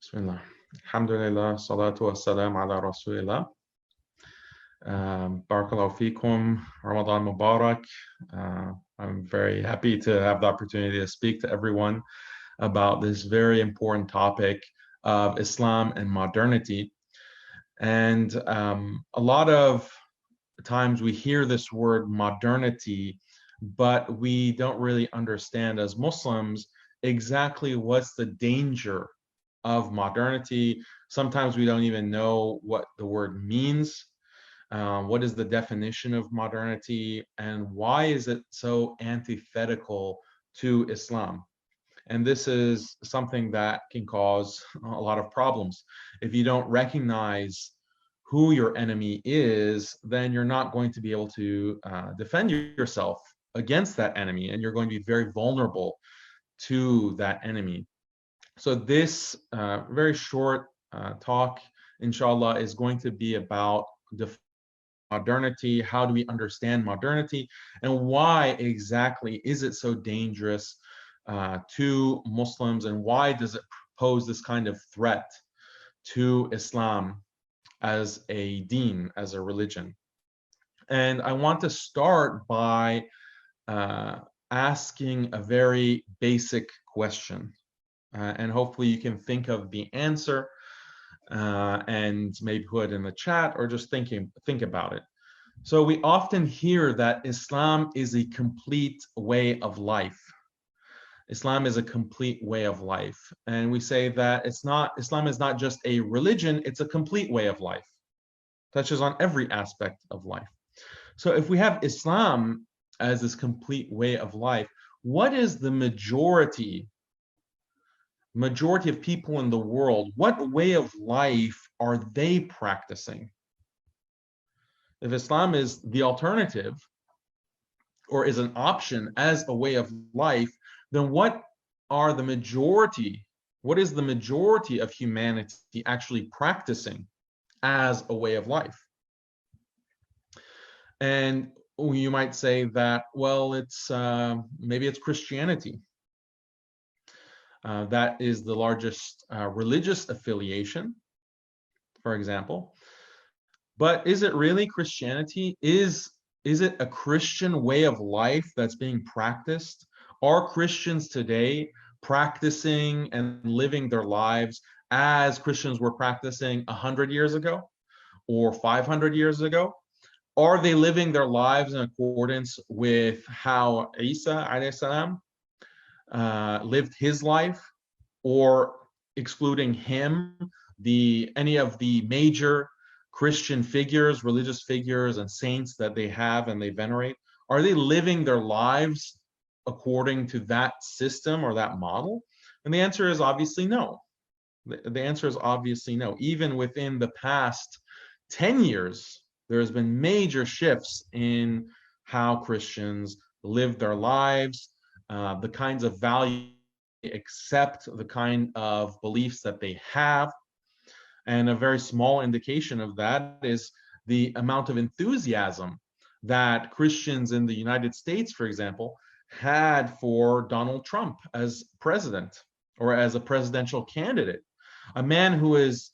Bismillah. Alhamdulillah, salatu wassalam ala Rasulillah. Barakallahu feekum, Ramadan Mubarak. I'm very happy to have the opportunity to speak to everyone about this very important topic of Islam and modernity. And a lot of times we hear this word modernity, but we don't really understand as Muslims exactly what's the danger of modernity. Sometimes we don't even know what the word means. What is the definition of modernity, and why is it so antithetical to Islam? And this is something that can cause a lot of problems. If you don't recognize who your enemy is, then you're not going to be able to defend yourself against that enemy, and you're going to be very vulnerable to that enemy. So this very short talk, inshallah, is going to be about modernity. How do we understand modernity, and why exactly is it so dangerous to Muslims, and why does it pose this kind of threat to Islam as a deen, as a religion? And I want to start by asking a very basic question. And hopefully you can think of the answer and maybe put it in the chat, or just think about it. So we often hear that Islam is a complete way of life. Islam is a complete way of life. And we say that Islam is not just a religion, it's a complete way of life. Touches on every aspect of life. So if we have Islam as this complete way of life, what is the majority of people in the world, what way of life are they practicing? If Islam is the alternative, or is an option as a way of life, then what is the majority of humanity actually practicing as a way of life? And you might say that, well, maybe it's Christianity. That is the largest religious affiliation, for example. But is it really Christianity? Is it a Christian way of life that's being practiced? Are Christians today practicing and living their lives as Christians were practicing 100 years ago or 500 years ago? Are they living their lives in accordance with how Isa alayhi salam lived his life, or excluding him, any of the major Christian figures, religious figures, and saints that they have and they venerate? Are they living their lives according to that system or that model? And the answer is obviously no. The answer is obviously no. Even within the past 10 years, there has been major shifts in how Christians live their lives, the kinds of values they accept, the kind of beliefs that they have. And a very small indication of that is the amount of enthusiasm that Christians in the United States, for example, had for Donald Trump as president, or as a presidential candidate. A man who is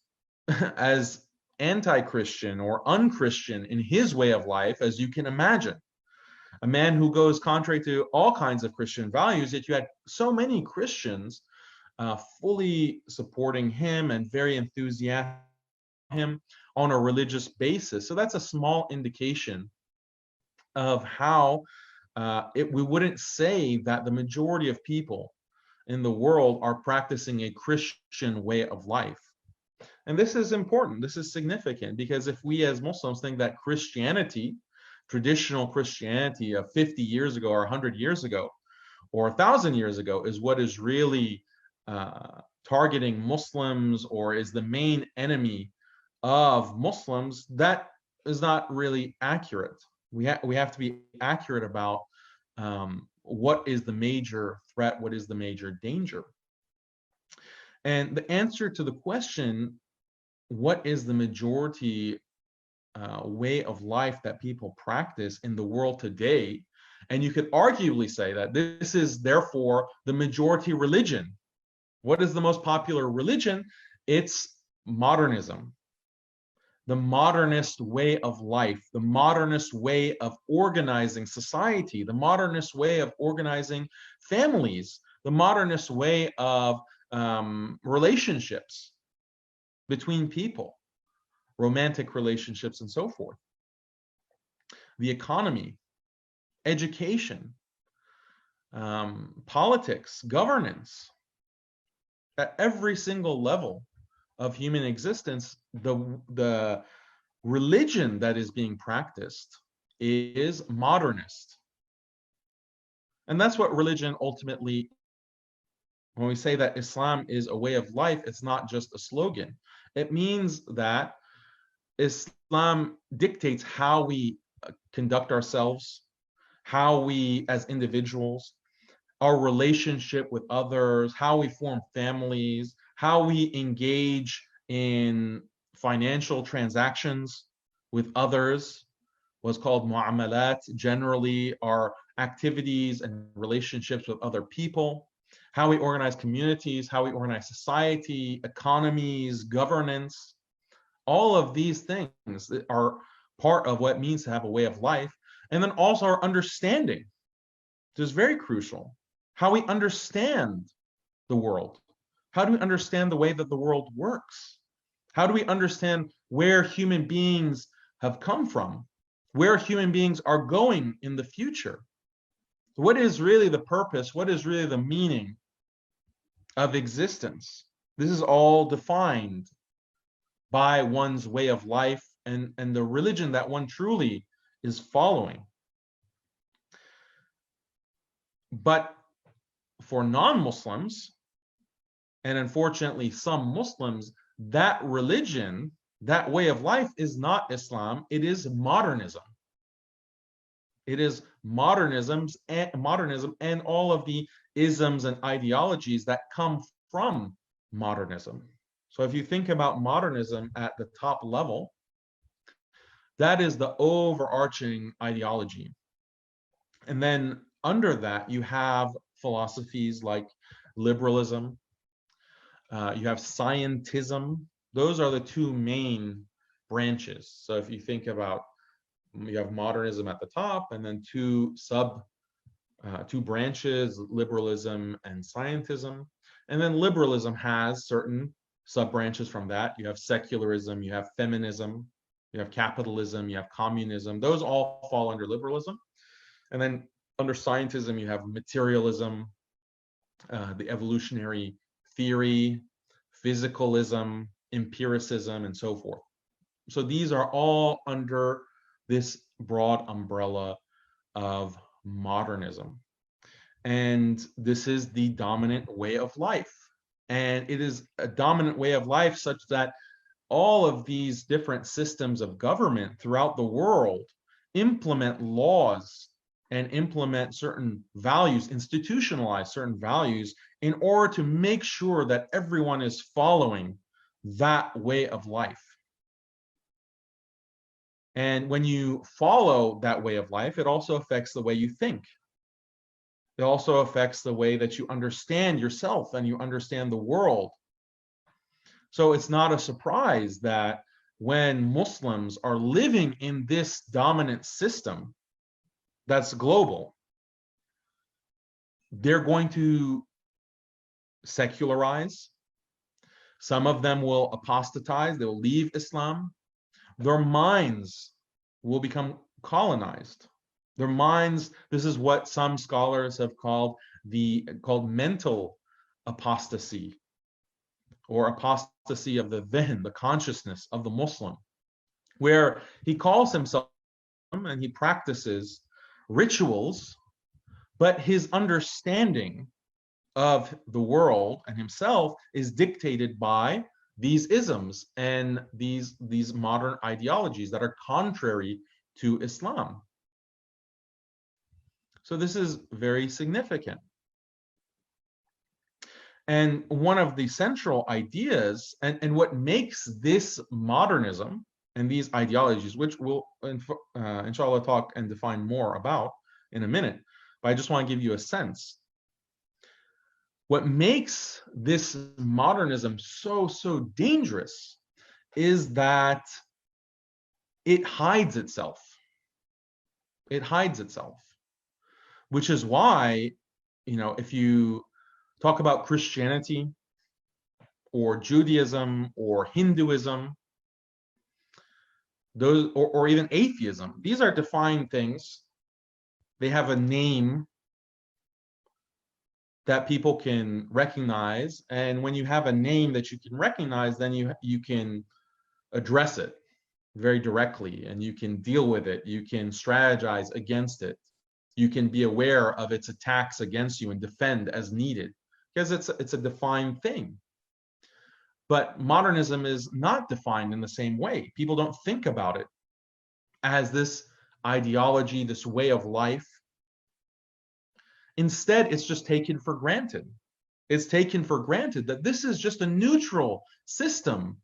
as anti-Christian or unchristian in his way of life as you can imagine. A man who goes contrary to all kinds of Christian values, yet you had so many Christians fully supporting him and very enthusiastic him on a religious basis. So that's a small indication of how we wouldn't say that the majority of people in the world are practicing a Christian way of life. And this is important. This is significant, because if we as Muslims think that Christianity, traditional Christianity of 50 years ago or 100 years ago or 1,000 years ago, is what is really targeting Muslims, or is the main enemy of Muslims, that is not really accurate. We have to be accurate about what is the major threat, what is the major danger. And the answer to the question, what is the majority way of life that people practice in the world today? And you could arguably say that this is therefore the majority religion. What is the most popular religion? It's modernism, the modernist way of life, the modernist way of organizing society, the modernist way of organizing families, the modernist way of relationships between people, romantic relationships, and so forth. The economy, education, politics, governance. At every single level of human existence, the religion that is being practiced is modernist. And that's what religion ultimately, when we say that Islam is a way of life, it's not just a slogan. It means that Islam dictates how we conduct ourselves, how we as individuals, our relationship with others, how we form families, how we engage in financial transactions with others, what's called mu'amalat, generally our activities and relationships with other people, how we organize communities, how we organize society, economies, governance. All of these things are part of what it means to have a way of life. And then also our understanding, which is very crucial. How we understand the world. How do we understand the way that the world works? How do we understand where human beings have come from? Where human beings are going in the future? What is really the purpose? What is really the meaning of existence? This is all defined by one's way of life and the religion that one truly is following. But for non-Muslims, and unfortunately some Muslims, that religion, that way of life is not Islam, it is modernism. It is modernism and all of the isms and ideologies that come from modernism. So if you think about modernism at the top level, that is the overarching ideology. And then under that, you have philosophies like liberalism, you have scientism. Those are the two main branches. So if you think about, you have modernism at the top, and then two branches, liberalism and scientism. And then liberalism has certain sub-branches from that. You have secularism, you have feminism, you have capitalism, you have communism. Those all fall under liberalism. And then under scientism, you have materialism, the evolutionary theory, physicalism, empiricism, and so forth. So these are all under this broad umbrella of modernism. And this is the dominant way of life. And it is a dominant way of life such that all of these different systems of government throughout the world implement laws and implement certain values, institutionalize certain values in order to make sure that everyone is following that way of life. And when you follow that way of life, it also affects the way you think. It also affects the way that you understand yourself and you understand the world. So it's not a surprise that when Muslims are living in this dominant system that's global, they're going to secularize. Some of them will apostatize, they'll leave Islam. Their minds will become colonized. Their minds, this is what some scholars have called mental apostasy, or apostasy of the dhihn, the consciousness of the Muslim, where he calls himself and he practices rituals, but his understanding of the world and himself is dictated by these isms and these modern ideologies that are contrary to Islam. So this is very significant. And one of the central ideas, and what makes this modernism and these ideologies, which we'll inshallah talk and define more about in a minute, but I just want to give you a sense. What makes this modernism so dangerous is that it hides itself. It hides itself, which is why, if you talk about Christianity or Judaism or Hinduism, those, or even atheism, these are defined things. They have a name that people can recognize, and when you have a name that you can recognize, then you can address it very directly, and you can deal with it. You can strategize against it. You can be aware of its attacks against you and defend as needed, because it's a defined thing. But modernism is not defined in the same way. People don't think about it as this ideology, this way of life. Instead, it's just taken for granted. It's taken for granted that this is just a neutral system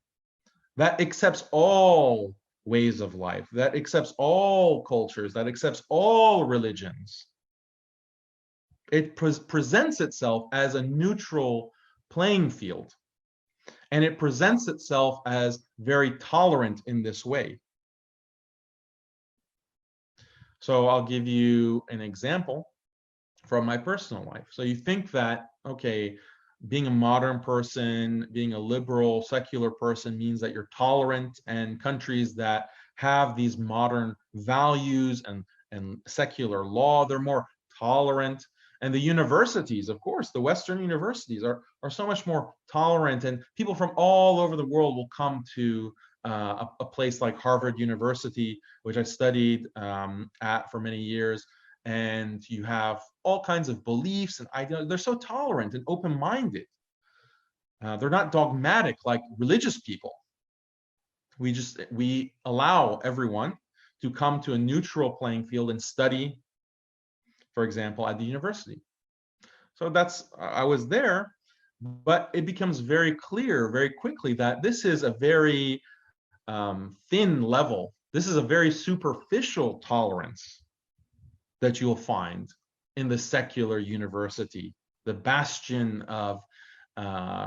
that accepts all ways of life, that accepts all cultures, that accepts all religions. It presents itself as a neutral playing field, and it presents itself as very tolerant in this way. So I'll give you an example from my personal life. So you think that, okay, being a modern person, being a liberal, secular person means that you're tolerant, and countries that have these modern values and secular law, they're more tolerant. And the universities, of course, the Western universities are so much more tolerant, and people from all over the world will come to a place like Harvard University, which I studied at for many years. And you have all kinds of beliefs and ideas. They're so tolerant and open-minded. They're not dogmatic like religious people. We allow everyone to come to a neutral playing field and study, for example, at the university. So I was there, but it becomes very clear very quickly that this is a very thin level. This is a very superficial tolerance that you'll find in the secular university, the bastion of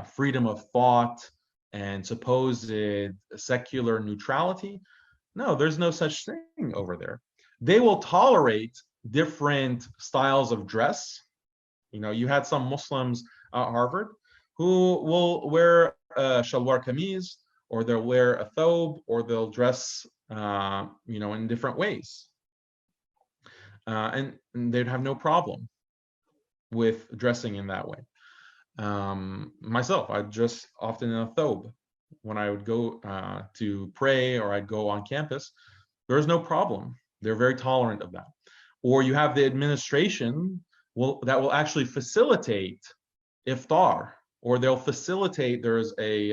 freedom of thought and supposed secular neutrality. No, there's no such thing over there. They will tolerate different styles of dress. You had some Muslims at Harvard who will wear a shalwar kameez, or they'll wear a thobe, or they'll dress in different ways. And they'd have no problem with dressing in that way. Myself, I'd dress often in a thobe when I would go to pray, or I'd go on campus. There's no problem. They're very tolerant of that. Or you have the administration that will actually facilitate iftar, or they'll facilitate, there's a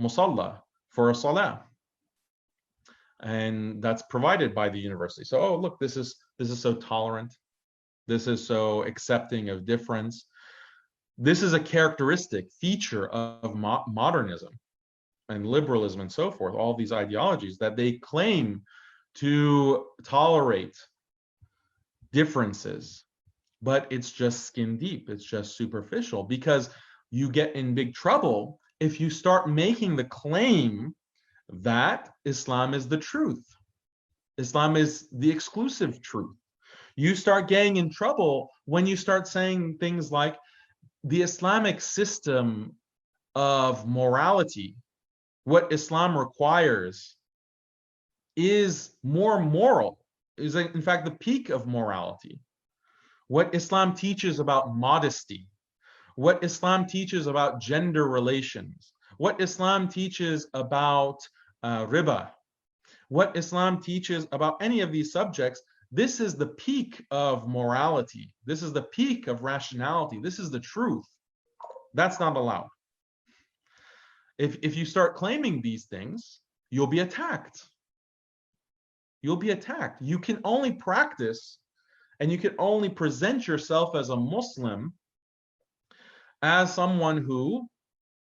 musalla for a salah, and that's provided by the university. So, oh, look, this is so tolerant. This is so accepting of difference. This is a characteristic feature of modernism and liberalism and so forth, all these ideologies, that they claim to tolerate differences, but it's just skin deep. It's just superficial, because you get in big trouble if you start making the claim that Islam is the truth. Islam is the exclusive truth. You start getting in trouble when you start saying things like the Islamic system of morality, what Islam requires, is more moral, is in fact the peak of morality. What Islam teaches about modesty, what Islam teaches about gender relations, what Islam teaches about riba, what Islam teaches about any of these subjects, this is the peak of morality. This is the peak of rationality. This is the truth. That's not allowed. If you start claiming these things, you'll be attacked. You'll be attacked. You can only practice, and you can only present yourself as a Muslim as someone who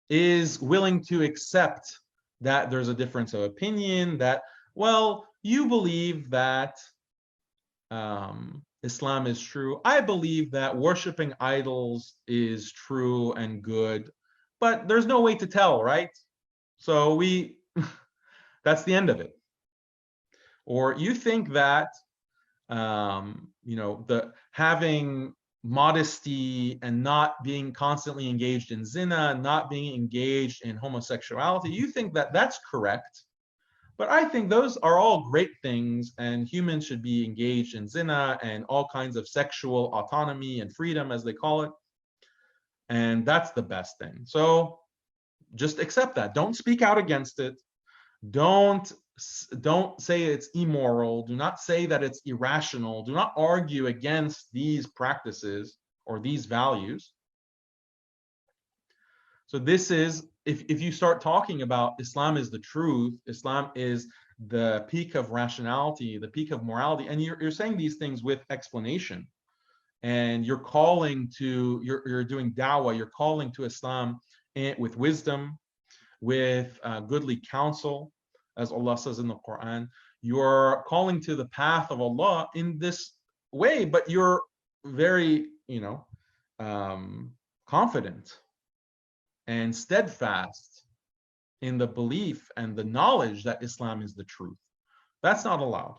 is willing to accept that there's a difference of opinion, that, well, you believe that Islam is true. I believe that worshiping idols is true and good, but there's no way to tell, right? So that's the end of it. Or you think that the having modesty and not being constantly engaged in zina, not being engaged in homosexuality, you think that that's correct. But I think those are all great things, and humans should be engaged in zina and all kinds of sexual autonomy and freedom, as they call it. And that's the best thing. So just accept that. Don't speak out against it. Don't don't say it's immoral. Do not say that it's irrational. Do not argue against these practices or these values. So this is, if you start talking about Islam is the truth, Islam is the peak of rationality, the peak of morality, and you're saying these things with explanation, and you're doing dawah, you're calling to Islam with wisdom, with goodly counsel, as Allah says in the Quran. You're calling to the path of Allah in this way, but you're very, confident and steadfast in the belief and the knowledge that Islam is the truth. That's not allowed.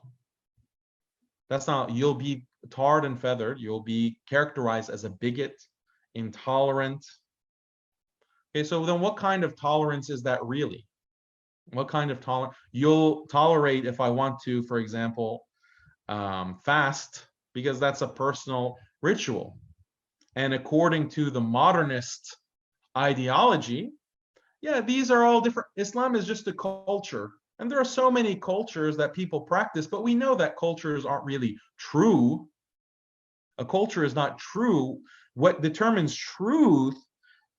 You'll be tarred and feathered. You'll be characterized as a bigot, intolerant. Okay, so then what kind of tolerance is that really? What kind of tolerance? You'll tolerate if I want to, for example, fast, because that's a personal ritual. And according to the modernist ideology, yeah, these are all different. Islam is just a culture. And there are so many cultures that people practice, but we know that cultures aren't really true. A culture is not true. What determines truth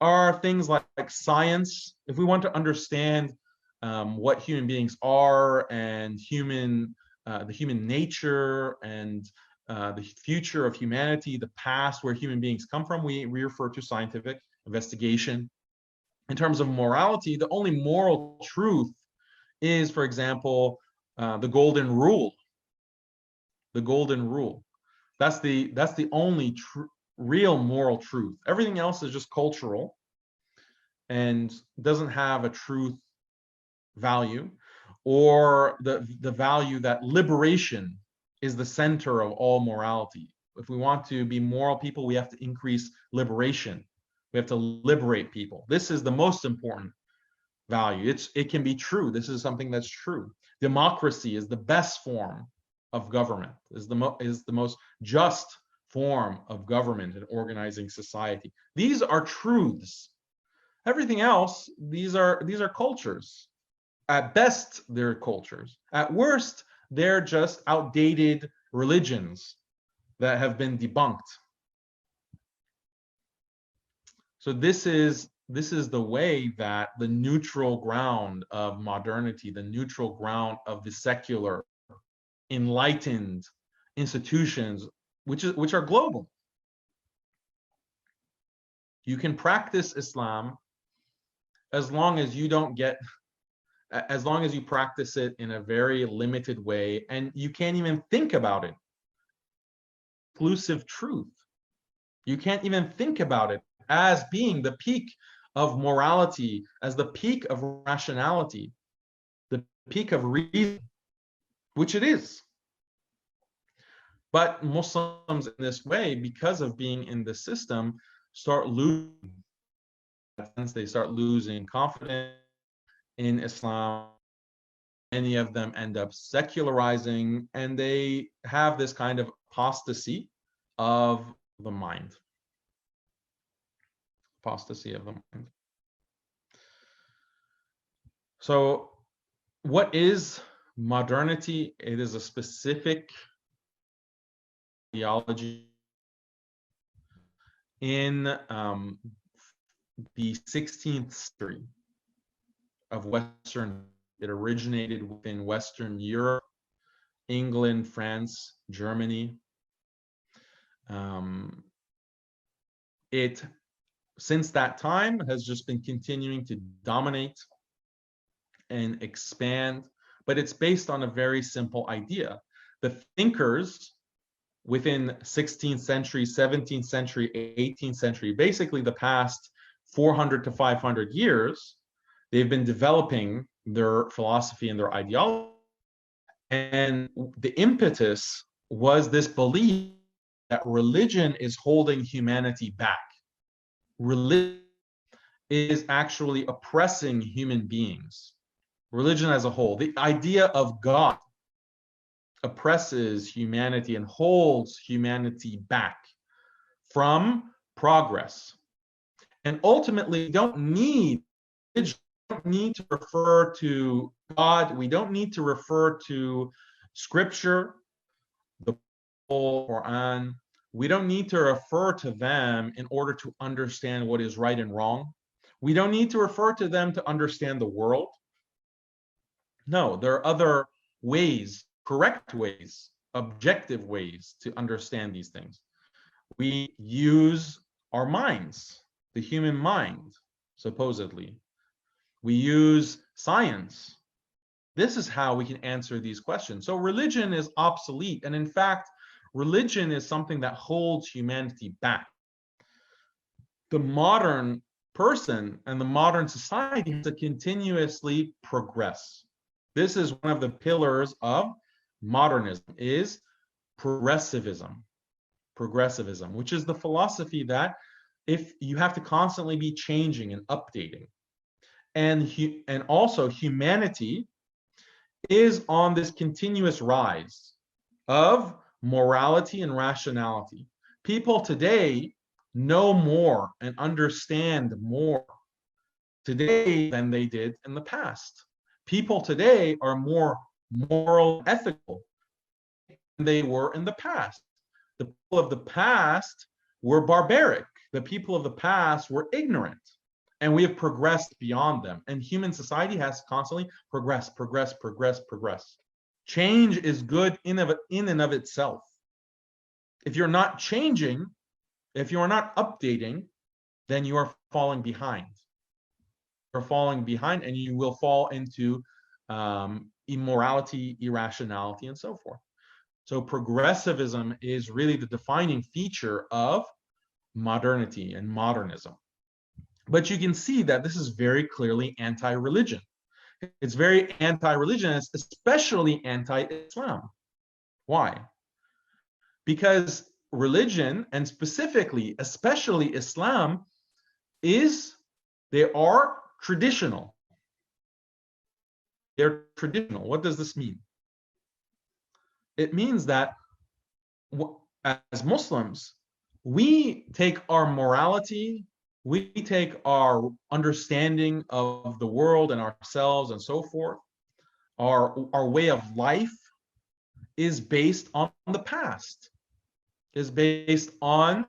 are things like science. If we want to understand what human beings are and the human nature and the future of humanity, the past, where human beings come from, we refer to scientific investigation. In terms of morality, the only moral truth is, for example, the golden rule. The golden rule. That's the only real moral truth. Everything else is just cultural and doesn't have a truth value, or the value that liberation is the center of all morality. If we want to be moral people, we have to increase liberation. We have to liberate people. This is the most important value. It can be true. This is something that's true. Democracy is the best form of government, is the most just form of government and organizing society. These are truths. Everything else, these are cultures. At best, they're cultures. At worst, they're just outdated religions that have been debunked. So this is the way that the neutral ground of modernity, the neutral ground of the secular, enlightened institutions, which are global. You can practice Islam as long as you practice it in a very limited way, and you can't even think about it. Exclusive truth. You can't even think about it as being the peak of morality, as the peak of rationality, the peak of reason, which it is. But Muslims in this way, because of being in the system, start losing confidence in Islam. Many of them end up secularizing, and they have this kind of apostasy of the mind. Apostasy of the mind. So what is modernity? It is a specific ideology in the 16th century of Western. It originated within Western Europe, England, France, Germany. It, since that time, has just been continuing to dominate and expand, but it's based on a very simple idea. The thinkers within 16th century, 17th century, 18th century, basically the past 400 to 500 years, they've been developing their philosophy and their ideology. And the impetus was this belief that religion is holding humanity back. Religion is actually oppressing human beings. Religion as a whole, the idea of God oppresses humanity and holds humanity back from progress. And ultimately, we don't need to refer to God. We don't need to refer to Scripture, the Quran. We don't need to refer to them in order to understand what is right and wrong. We don't need to refer to them to understand the world. No, there are other ways, correct ways, objective ways to understand these things. We use our minds, the human mind, supposedly. We use science. This is how we can answer these questions. So religion is obsolete. And in fact, religion is something that holds humanity back. The modern person and the modern society has to continuously progress. This is one of the pillars of modernism, is progressivism. Progressivism, which is the philosophy that if you have to constantly be changing and updating. And also humanity is on this continuous rise of morality and rationality. People today know more and understand more today than they did in the past. People today are more moral, ethical than they were in the past. The people of the past were barbaric. The people of the past were ignorant. And we have progressed beyond them. And human society has constantly progressed. Change is good in and of itself. If you're not changing, if you are not updating, then you are falling behind. You're falling behind, and you will fall into immorality, irrationality, and so forth. So progressivism is really the defining feature of modernity and modernism. But you can see that this is very clearly anti-religion. It's very anti-religion, especially anti-Islam. Why? Because religion, and specifically, especially Islam, they are traditional. They're traditional. What does this mean? It means that as Muslims, we take our morality, we take our understanding of the world and ourselves and so forth, our way of life is based on the past, is based on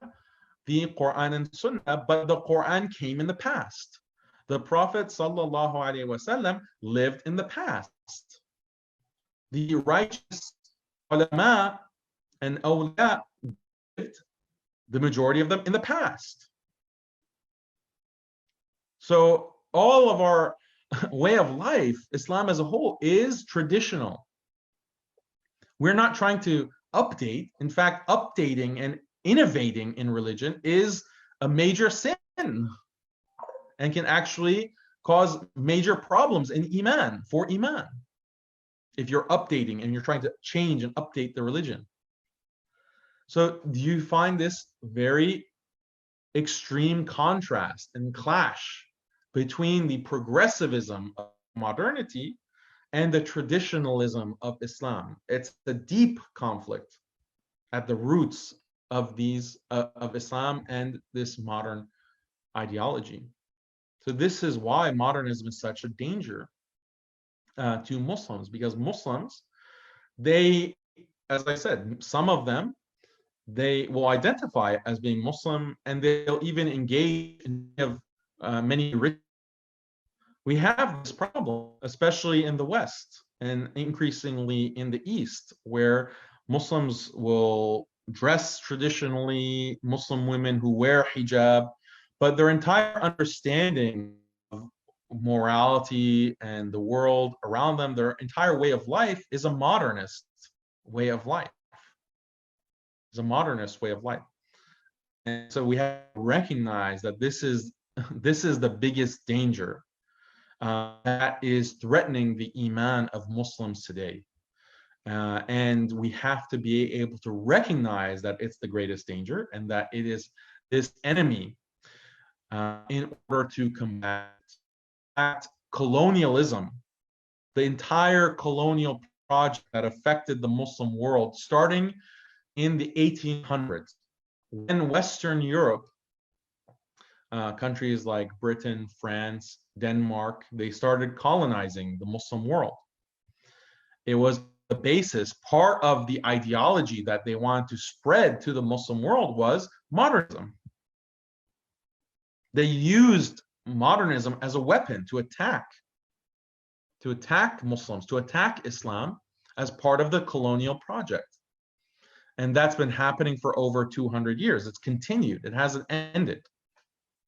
the Quran and Sunnah, but the Quran came in the past. The Prophet sallallahu alaihi wasallam lived in the past. The righteous ulama and awliya lived, the majority of them, in the past. So all of our way of life, Islam as a whole, is traditional. We're not trying to update. In fact, updating and innovating in religion is a major sin and can actually cause major problems in Iman, for Iman, if you're updating and you're trying to change and update the religion. So do you find this very extreme contrast and clash between the progressivism of modernity and the traditionalism of Islam? It's a deep conflict at the roots of these of Islam and this modern ideology. So this is why modernism is such a danger to Muslims, because Muslims, they, as I said, some of them, they will identify as being Muslim, and they'll even engage in many rituals. We have this problem, especially in the West and increasingly in the East, where Muslims will dress traditionally, Muslim women who wear hijab, but their entire understanding of morality and the world around them, their entire way of life, is a modernist way of life. It's a modernist way of life. And so we have to recognize that this is the biggest danger that is threatening the iman of Muslims today. And we have to be able to recognize that it's the greatest danger and that it is this enemy in order to combat colonialism, the entire colonial project that affected the Muslim world starting in the 1800s, when Western Europe, countries like Britain, France, Denmark, they started colonizing the Muslim world. It was the basis, part of the ideology that they wanted to spread to the Muslim world was modernism. They used modernism as a weapon to attack Muslims, to attack Islam as part of the colonial project. And that's been happening for over 200 years. It's continued. It hasn't ended.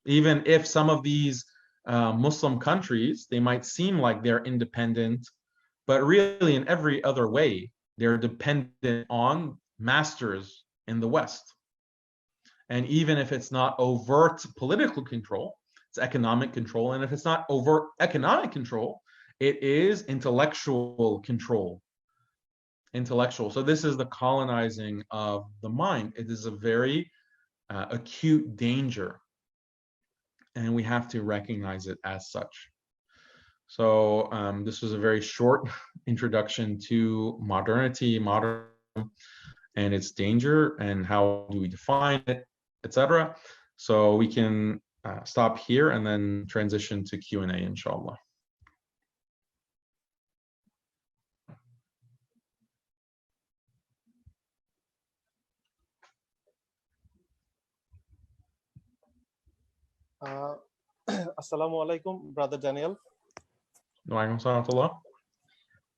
Even if some of these Muslim countries, they might seem like they're independent, but really in every other way, they're dependent on masters in the West. And even if it's not overt political control, it's economic control. And if it's not overt economic control, it is intellectual control. Intellectual. So this is the colonizing of the mind. It is a very acute danger. And we have to recognize it as such. So this was a very short introduction to modernity, and its danger, and how do we define it, etc. So we can stop here and then transition to Q&A, inshallah. Assalamu alaikum, Brother Daniel. Wa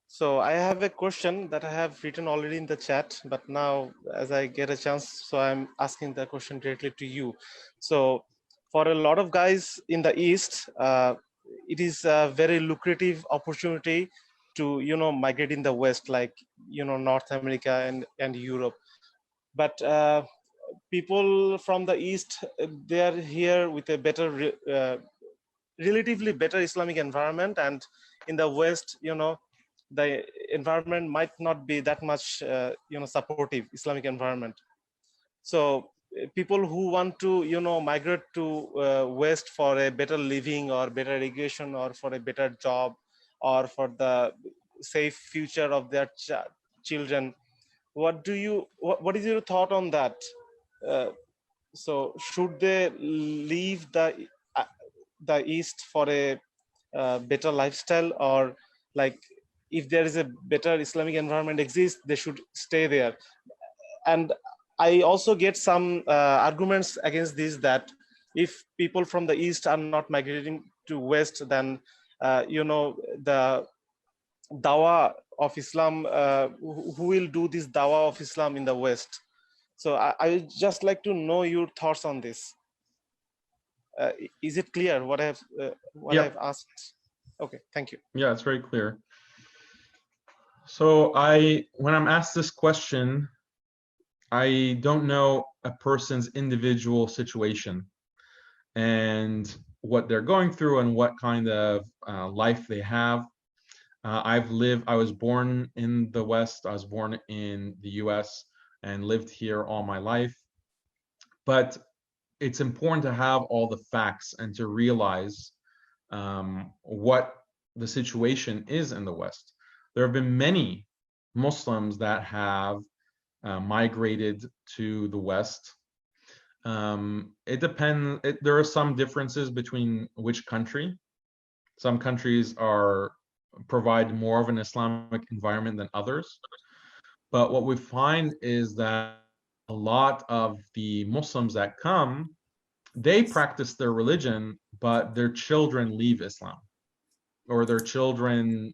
So I have a question that I have written already in the chat, but now as I get a chance, so I'm asking the question directly to you. So for a lot of guys in the East, it is a very lucrative opportunity to, migrate in the West, like, North America and Europe. But people from the East, they are here with a better, relatively better Islamic environment, and in the West, the environment might not be that much, supportive Islamic environment. So people who want to, migrate to West for a better living or better education or for a better job or for the safe future of their children, what is your thought on that? So should they leave the East for a better lifestyle, or like if there is a better Islamic environment exists, they should stay there? And I also get some arguments against this, that if people from the East are not migrating to West, then the dawah of Islam, who will do this dawah of Islam in the West? So I would just like to know your thoughts on this. Is it clear what I've asked? Okay, thank you. Yeah, it's very clear. So when I'm asked this question, I don't know a person's individual situation and what they're going through and what kind of life they have. I was born in the West. I was born in the US and lived here all my life. But it's important to have all the facts and to realize what the situation is in the West. There have been many Muslims that have migrated to the West. It depends. There are some differences between which country. Some countries provide more of an Islamic environment than others. But what we find is that a lot of the Muslims that come, they practice their religion, but their children leave Islam, or their children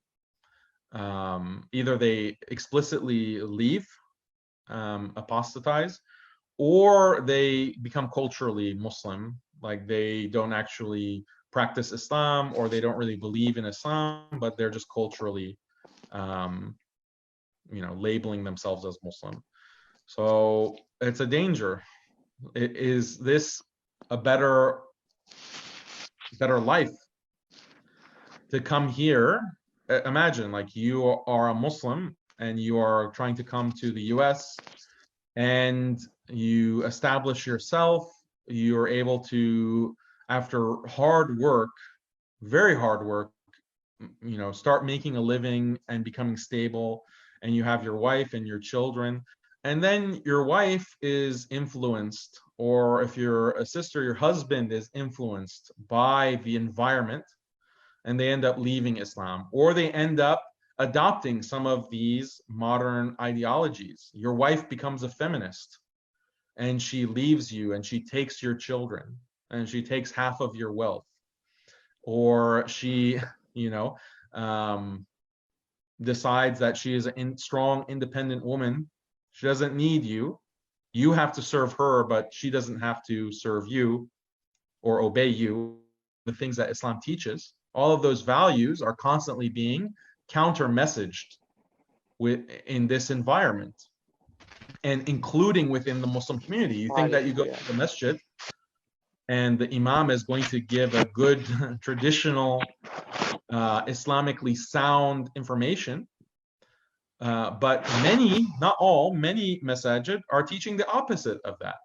either they explicitly leave, apostatize, or they become culturally Muslim, like they don't actually practice Islam, or they don't really believe in Islam, but they're just culturally labeling themselves as Muslim. So it's a danger. Is this a better life to come here? Imagine like you are a Muslim and you are trying to come to the US and you establish yourself. You're able to, after hard work, very hard work, start making a living and becoming stable, and you have your wife and your children, and then your wife is influenced, or if you're a sister, your husband is influenced by the environment, and they end up leaving Islam, or they end up adopting some of these modern ideologies. Your wife becomes a feminist and she leaves you and she takes your children and she takes half of your wealth, or she decides that she is a strong independent woman. She doesn't need you. You have to serve her, but she doesn't have to serve you or obey you. The things that Islam teaches, all of those values are constantly being counter messaged in this environment, and including within the Muslim community. You think that you go to the masjid and the imam is going to give a good traditional Islamically sound information, but many, not all, many masajid are teaching the opposite of that.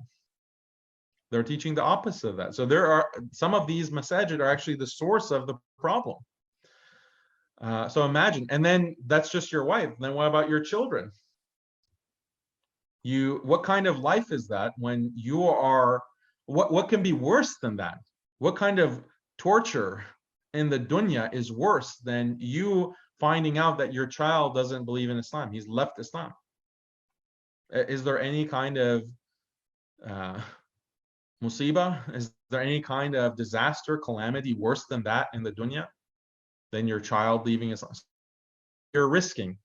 They're teaching the opposite of that. So there are some of these masajid are actually the source of the problem. So imagine, and then that's just your wife. Then what about your children? What kind of life is that when you are, what can be worse than that? What kind of torture in the dunya is worse than you finding out that your child doesn't believe in Islam? He's left Islam. Is there any kind of musibah? Is there any kind of disaster, calamity worse than that in the dunya? Than your child leaving Islam? You're risking.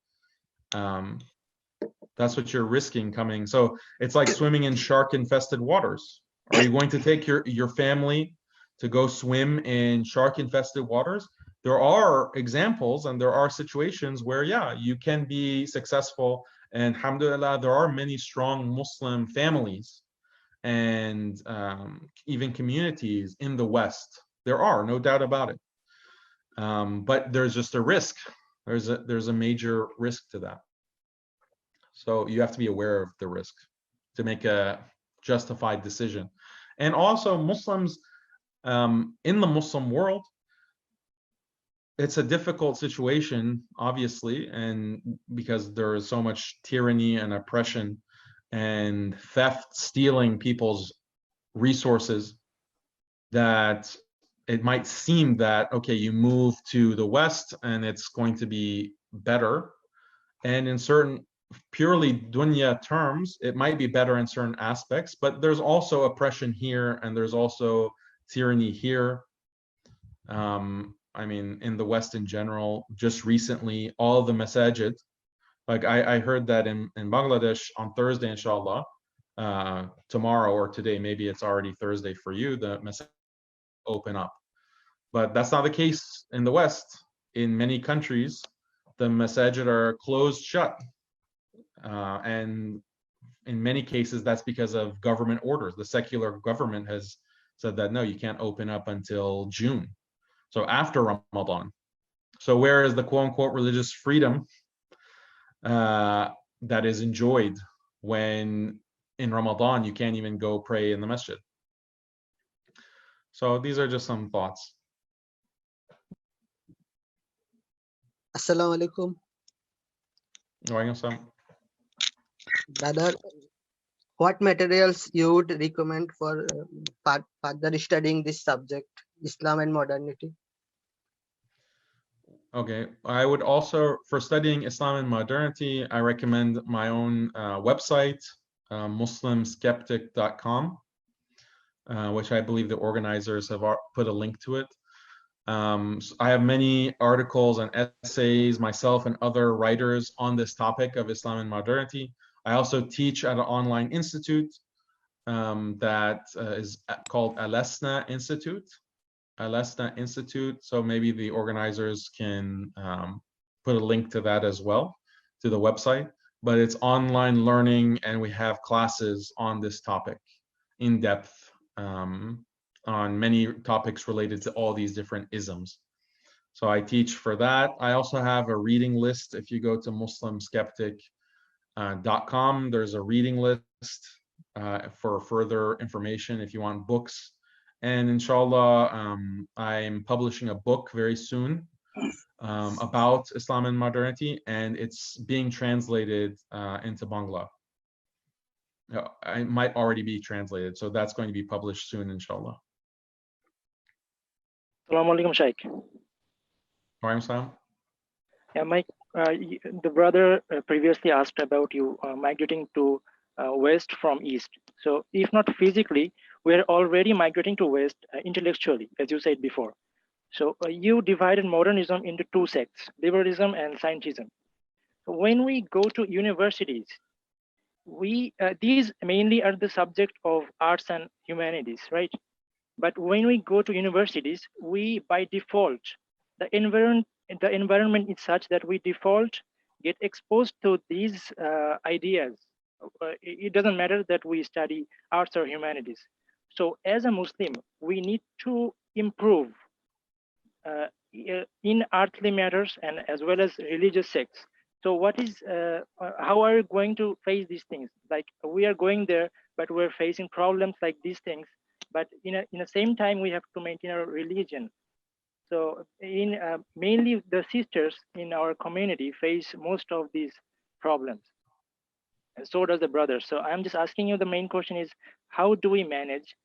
That's what you're risking coming. So it's like swimming in shark-infested waters. Are you going to take your family to go swim in shark-infested waters? There are examples and there are situations where, yeah, you can be successful. And alhamdulillah, there are many strong Muslim families and even communities in the West. There are, no doubt about it. But there's just a risk. There's a major risk to that. So you have to be aware of the risk to make a justified decision. And also Muslims in the Muslim world, it's a difficult situation, obviously, and because there is so much tyranny and oppression and theft, stealing people's resources, that it might seem that, okay, you move to the West and it's going to be better. And in certain purely dunya terms, it might be better in certain aspects, but there's also oppression here and there's also tyranny here. I mean, in the West in general, just recently, all the masajid, like I heard that in Bangladesh on Thursday, inshallah, tomorrow or today, maybe it's already Thursday for you, the masajid open up. But that's not the case in the West. In many countries, the masajid are closed shut. And in many cases, that's because of government orders. The secular government has said that, no, you can't open up until June. So after Ramadan. So where is the quote unquote religious freedom that is enjoyed when in Ramadan you can't even go pray in the masjid? So these are just some thoughts. Assalamu alaikum. Brother, what materials you would recommend for further studying this subject, Islam and modernity? Okay, I would also, for studying Islam and modernity, I recommend my own website, muslimskeptic.com, which I believe the organizers have put a link to it. So I have many articles and essays, myself and other writers on this topic of Islam and modernity. I also teach at an online institute that is called Al-Asna Institute. Al-Asna Institute. So maybe the organizers can put a link to that as well, to the website. but it's online learning, and we have classes on this topic in depth, on many topics related to all these different isms. So I teach for that. I also have a reading list. If you go to muslimskeptic.com, there's a reading list for further information if you want books. And inshallah, I'm publishing a book very soon about Islam and modernity, and it's being translated into Bangla. It might already be translated, so that's going to be published soon, inshallah. Assalamu alaikum, Shaykh. Yeah, Mike, the brother previously asked about you migrating to West from East. So if not physically, we're already migrating to West intellectually, as you said before. So you divided modernism into two sects, liberalism and scientism. So when we go to universities, these mainly are the subject of arts and humanities, right? But when we go to universities, we by default, the environment is such that we default get exposed to these ideas. It doesn't matter that we study arts or humanities. So as a Muslim, we need to improve in earthly matters and as well as religious sects. So what is, how are you going to face these things? Like we are going there, but we're facing problems like these things. But in the same time, we have to maintain our religion. So in mainly the sisters in our community face most of these problems. And so does the brothers. So I'm just asking you, the main question is, how do we manage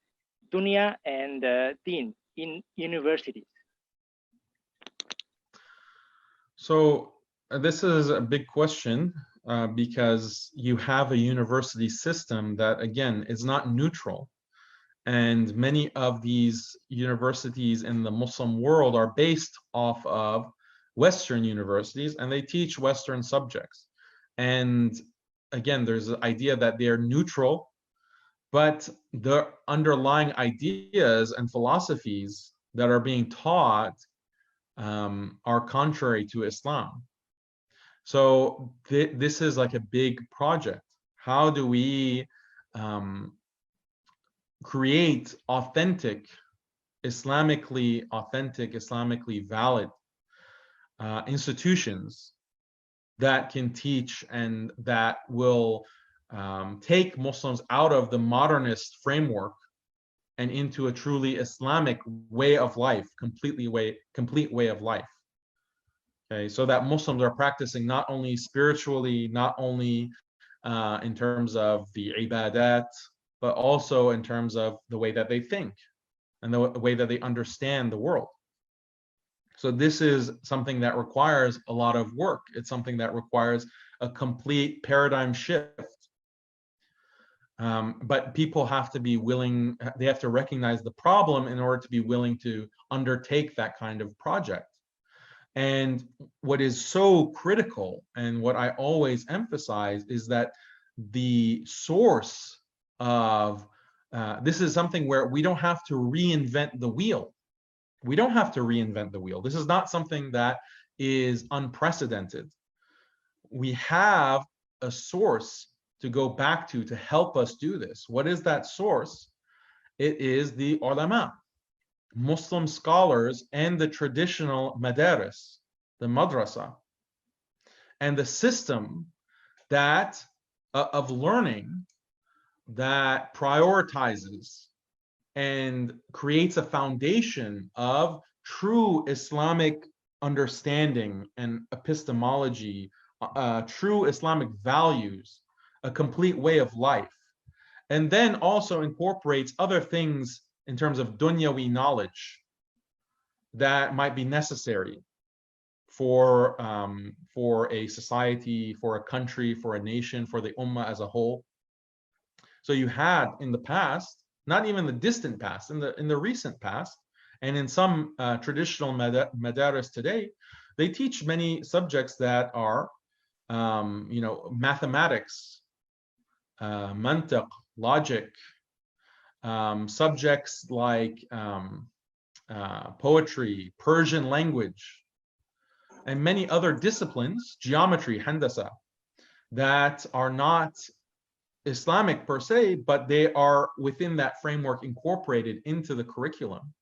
dunya and deen in universities? So this is a big question because you have a university system that, again, is not neutral. And many of these universities in the Muslim world are based off of Western universities, and they teach Western subjects. And again, there's the idea that they're neutral, but the underlying ideas and philosophies that are being taught are contrary to Islam. So this is like a big project. How do we create Islamically valid institutions that can teach and that will take Muslims out of the modernist framework and into a truly Islamic way of life, complete way of life. Okay, so that Muslims are practicing not only spiritually, not only in terms of the ibadat, but also in terms of the way that they think and the way that they understand the world. So this is something that requires a lot of work. It's something that requires a complete paradigm shift. But people have to be willing, they have to recognize the problem in order to be willing to undertake that kind of project. And what is so critical, and what I always emphasize, is that the source of this is something where we don't have to reinvent the wheel. We don't have to reinvent the wheel. This is not something that is unprecedented. We have a source to go back to help us do this. What is that source? It is the ulama, Muslim scholars, and the traditional madaris, the madrasa, and the system that of learning that prioritizes and creates a foundation of true Islamic understanding and epistemology, true Islamic values, a complete way of life, and then also incorporates other things in terms of dunyawi knowledge that might be necessary for a society, for a country, for a nation, for the ummah as a whole. So you had in the past, not even the distant past, in the recent past, and in some traditional madaris today, they teach many subjects that are, mathematics, mantiq, logic, subjects like poetry, Persian language, and many other disciplines, geometry, handasa. that are not Islamic per se, but they are within that framework incorporated into the curriculum.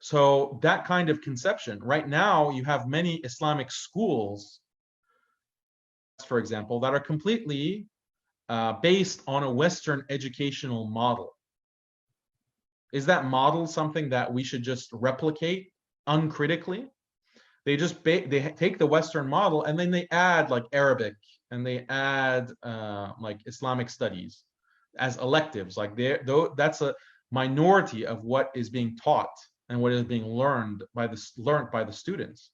So that kind of conception, right now you have many Islamic schools, for example, that are completely based on a Western educational model. Is that model something that we should just replicate uncritically? They just they take the Western model and then they add like Arabic and they add like Islamic studies as electives. Like that's a minority of what is being taught and what is being learned by the students.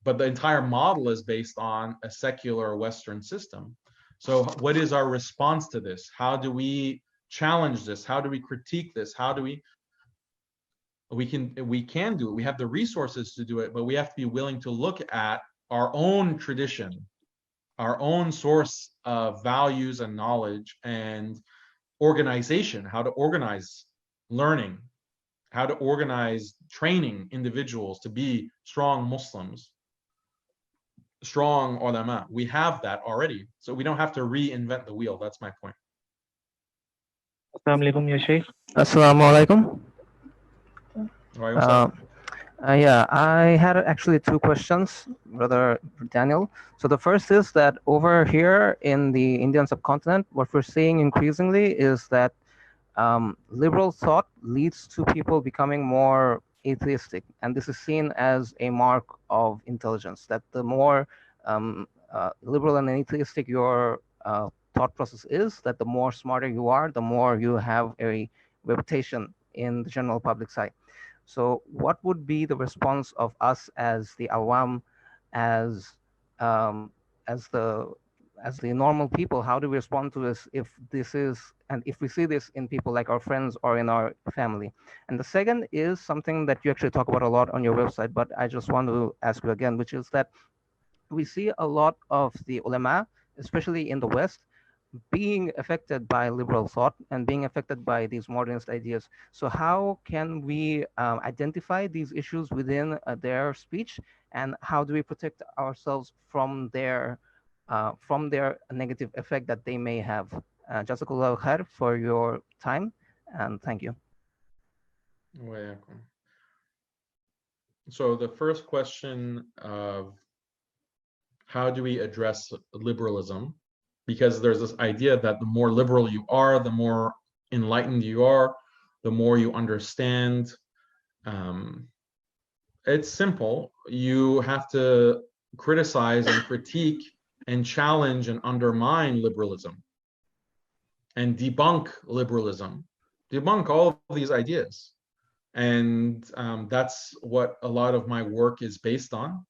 But the entire model is based on a secular Western system. So what is our response to this? How do we challenge this? How do we critique this? How do we can do it. We have the resources to do it, but we have to be willing to look at our own tradition, our own source of values and knowledge and organization, how to organize learning, how to organize training individuals to be strong Muslims, strong ulama. We have that already, so we don't have to reinvent the wheel. That's my point. Assalamu alaikum, ya Sheikh. Assalamu alaikum. Yeah, I had actually two questions, Brother Daniel. So the first is that over here in the Indian subcontinent, what we're seeing increasingly is that liberal thought leads to people becoming more atheistic, and this is seen as a mark of intelligence, that the more liberal and atheistic your thought process is, that the more smarter you are, the more you have a reputation in the general public sight. So what would be the response of us as the awam, as the normal people? How do we respond to this if we see this in people like our friends or in our family? And the second is something that you actually talk about a lot on your website, but I just want to ask you again, which is that we see a lot of the ulama, especially in the West, being affected by liberal thought and being affected by these modernist ideas. So how can we identify these issues within their speech, and how do we protect ourselves from their negative effect that they may have? Jazakallah khair for your time, and thank you. So the first question of how do we address liberalism? Because there's this idea that the more liberal you are, the more enlightened you are, the more you understand. It's simple. You have to criticize and critique and challenge and undermine liberalism and debunk liberalism, debunk all of these ideas. And that's what a lot of my work is based on.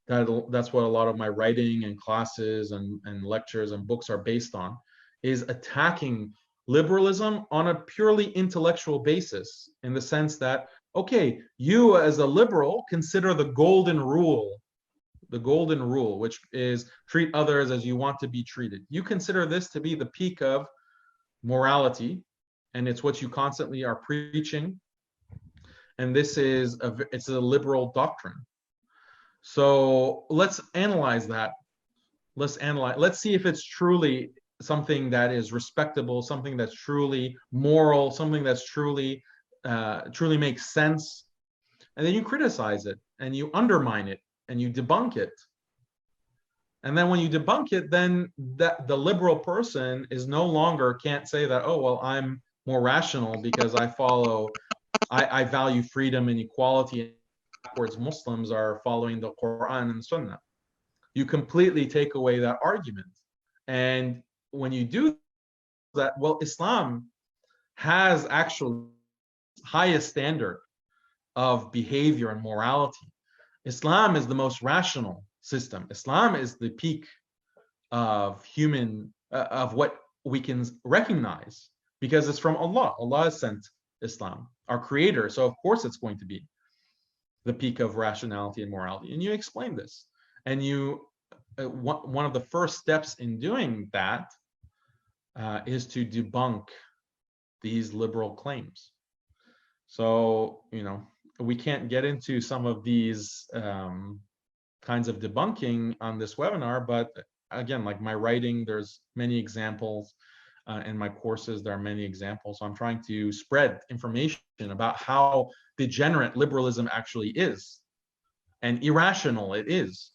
That's what a lot of my writing and classes and lectures and books are based on, is attacking liberalism on a purely intellectual basis, in the sense that, okay, you as a liberal consider the golden rule, which is treat others as you want to be treated. You consider this to be the peak of morality, and it's what you constantly are preaching. And this is it's a liberal doctrine. So let's analyze that. Let's see if it's truly something that is respectable, something that's truly moral, something that's truly makes sense. And then you criticize it and you undermine it and you debunk it. And then when you debunk it, then the liberal person is no longer can't say that, oh, well, I'm more rational because I value freedom and equality. Backwards Muslims are following the Quran and Sunnah. You completely take away that argument. And when you do that, well, Islam has actually highest standard of behavior and morality. Islam is the most rational system. Islam is the peak of human, of what we can recognize, because it's from Allah. Allah has sent Islam, our creator. So of course it's going to be the peak of rationality and morality. And you explain this. And you, one of the first steps in doing that is to debunk these liberal claims. So, we can't get into some of these kinds of debunking on this webinar, but again, like my writing, there's many examples. In my courses, there are many examples. So I'm trying to spread information about how degenerate liberalism actually is and irrational it is.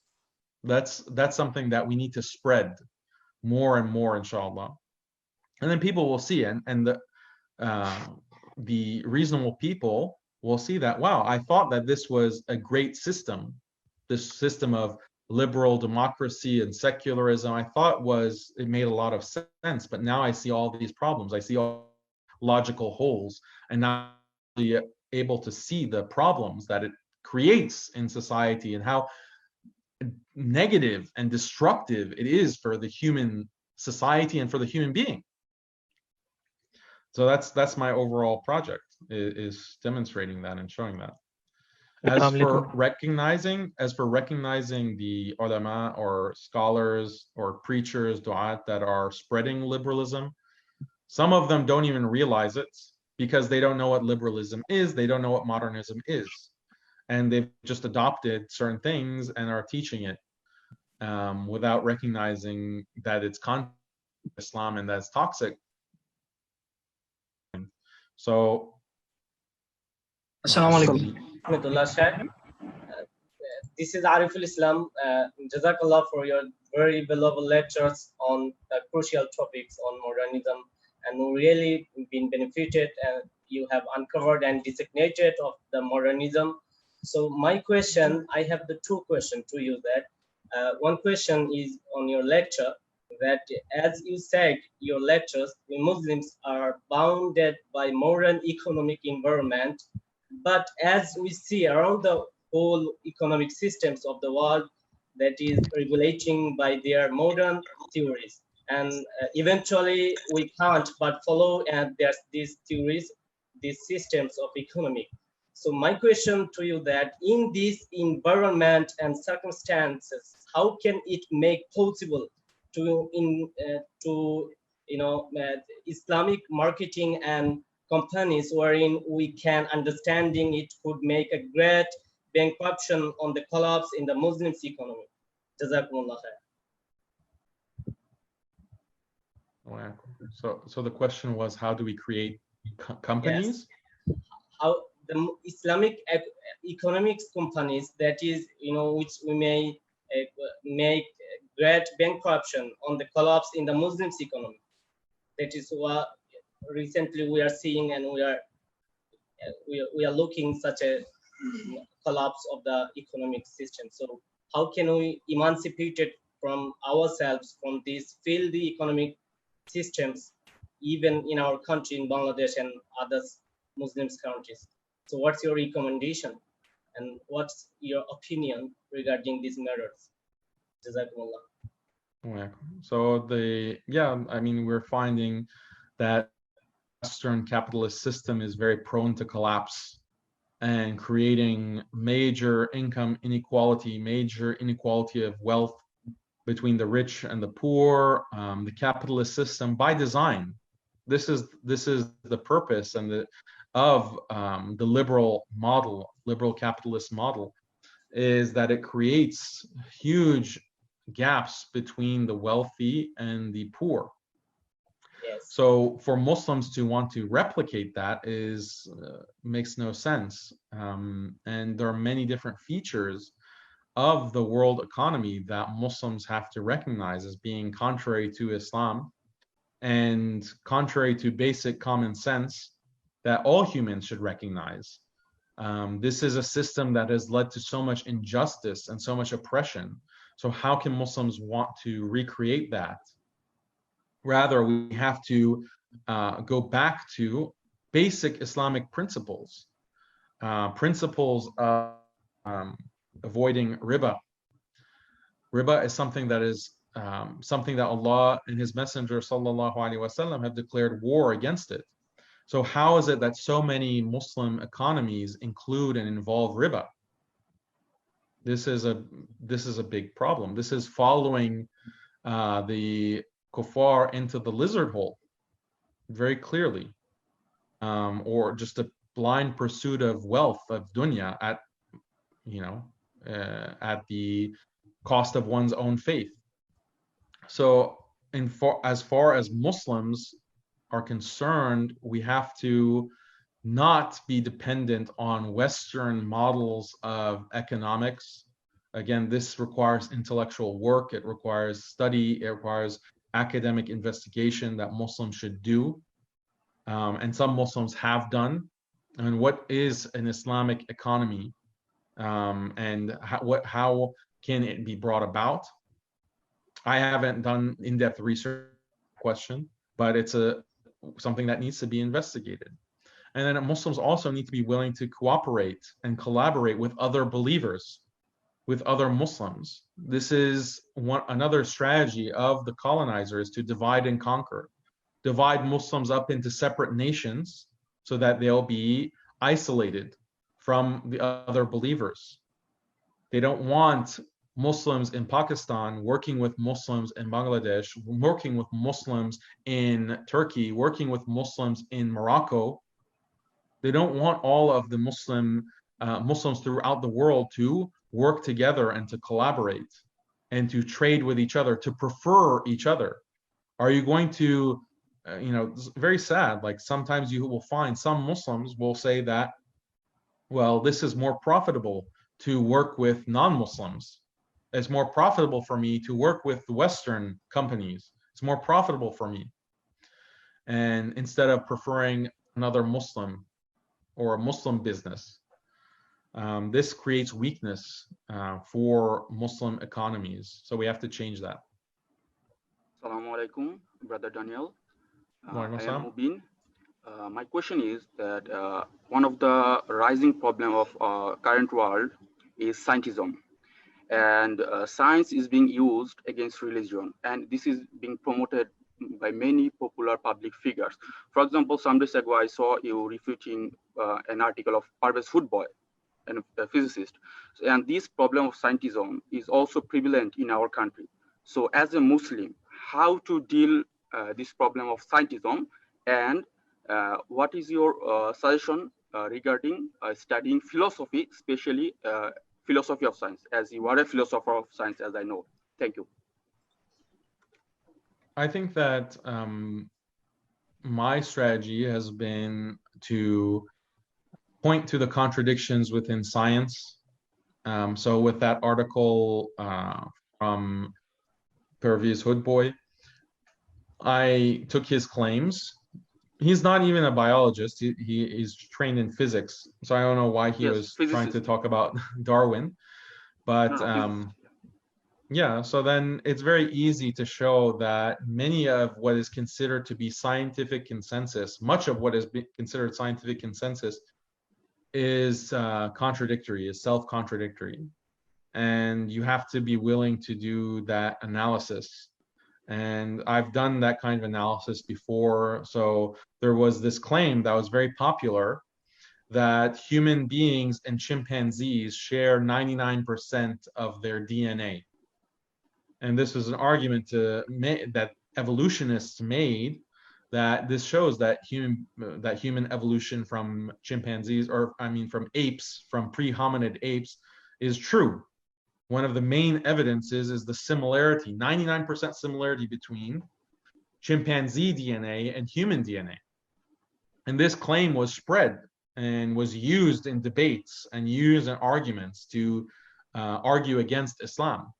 That's something that we need to spread more and more, inshallah. And then people will see, and the reasonable people will see that, wow, I thought that this was a great system, this system of liberal democracy and secularism. I thought it made a lot of sense, but now I see all these problems. I see all logical holes, and now I'm able to see the problems that it creates in society and how negative and destructive it is for the human society and for the human being. So that's my overall project, is demonstrating that and showing that. As for recognizing the ulama or scholars or preachers, du'at, that are spreading liberalism, some of them don't even realize it because they don't know what liberalism is, they don't know what modernism is, and they've just adopted certain things and are teaching it without recognizing that it's contrary to Islam and that's toxic. So Assalamu alaikum. This is Ariful Islam. Jazakallah for your very valuable lectures on the crucial topics on modernism, and we really been benefited, and you have uncovered and designated of the modernism. So my question, I have the two questions to you. That one question is on your lecture, that as you said, your lectures, we Muslims are bounded by modern economic environment, but as we see around the whole economic systems of the world, that is regulating by their modern theories, and eventually we can't but follow and there's these theories, these systems of economic. So my question to you, that in this environment and circumstances, how can it make possible to Islamic marketing and companies wherein we can understanding it could make a great bankruption on the collapse in the Muslims economy? Jazakumullah khair. So the question was, how do we create companies? Yes. How the Islamic economics companies, that is, which we may make great bankruption on the collapse in the Muslims economy. That is what recently we are seeing, and we are looking such a collapse of the economic system. So how can we emancipate it from ourselves from these filthy economic systems, even in our country, in Bangladesh and other Muslim countries? So what's your recommendation and what's your opinion regarding these matters? Jazakumullah. So we're finding that Western capitalist system is very prone to collapse and creating major income inequality, major inequality of wealth between the rich and the poor. The capitalist system, by design, this is the purpose and of the liberal model, liberal capitalist model, is that it creates huge gaps between the wealthy and the poor. Yes. So for Muslims to want to replicate that makes no sense. And there are many different features of the world economy that Muslims have to recognize as being contrary to Islam and contrary to basic common sense that all humans should recognize. This is a system that has led to so much injustice and so much oppression. So how can Muslims want to recreate that? Rather, we have to go back to basic Islamic principles, principles of avoiding riba. Riba is something that Allah and His Messenger sallallahu alaihi wasallam have declared war against it. So how is it that so many Muslim economies include and involve riba? This is a big problem. This is following the kuffar into the lizard hole very clearly, or just a blind pursuit of wealth, of dunya, at the cost of one's own faith. So as far as Muslims are concerned, we have to not be dependent on Western models of economics. Again, this requires intellectual work, it requires study, it requires academic investigation that Muslims should do. And some Muslims have done. And what is an Islamic economy? And how can it be brought about? I haven't done in-depth research question, but it's something that needs to be investigated. And then Muslims also need to be willing to cooperate and collaborate with other believers, with other Muslims. This is another strategy of the colonizers to divide and conquer. Divide Muslims up into separate nations so that they'll be isolated from the other believers. They don't want Muslims in Pakistan working with Muslims in Bangladesh, working with Muslims in Turkey, working with Muslims in Morocco. They don't want all of the Muslims throughout the world to work together and to collaborate and to trade with each other, to prefer each other. Are you going to, it's very sad. Like sometimes you will find some Muslims will say that, well, this is more profitable to work with non-Muslims. It's more profitable for me to work with Western companies. It's more profitable for me. And instead of preferring another Muslim or a Muslim business, this creates weakness for Muslim economies. So we have to change that. Assalamu alaikum, Brother Daniel. I am Assalam. Mubin. My question is that one of the rising problem of current world is scientism, and science is being used against religion, and this is being promoted by many popular public figures. For example, some days ago I saw you refuting an article of Parvez Footboy, a physicist, and this problem of scientism is also prevalent in our country. So as a Muslim, how to deal this problem of scientism, and what is your suggestion regarding studying philosophy, especially philosophy of science, as you are a philosopher of science, as I know. Thank you. I think that my strategy has been to point to the contradictions within science. So with that article from Parvez Footboy, I took his claims. He's not even a biologist. He is trained in physics. So I don't know why he was trying to talk about Darwin. But yeah, so then it's very easy to show that many of what is considered to be scientific consensus, much of what is considered scientific consensus is contradictory, is self-contradictory. And you have to be willing to do that analysis. And I've done that kind of analysis before. So there was this claim that was very popular that human beings and chimpanzees share 99% of their DNA. And this was an argument that evolutionists made, that this shows that human evolution from chimpanzees, or I mean from apes, from pre-hominid apes, is true. One of the main evidences is the similarity, 99% similarity between chimpanzee DNA and human DNA. And this claim was spread and was used in debates and used in arguments to argue against Islam.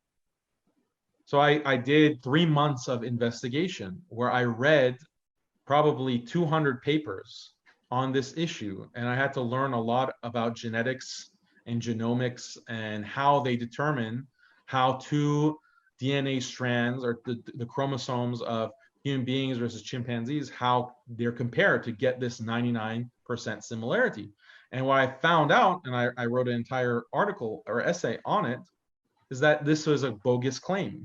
So I did 3 months of investigation where I read probably 200 papers on this issue. And I had to learn a lot about genetics and genomics and how they determine how two DNA strands, or the chromosomes of human beings versus chimpanzees, how they're compared to get this 99% similarity. And what I found out, and I wrote an entire article or essay on it, is that this was a bogus claim.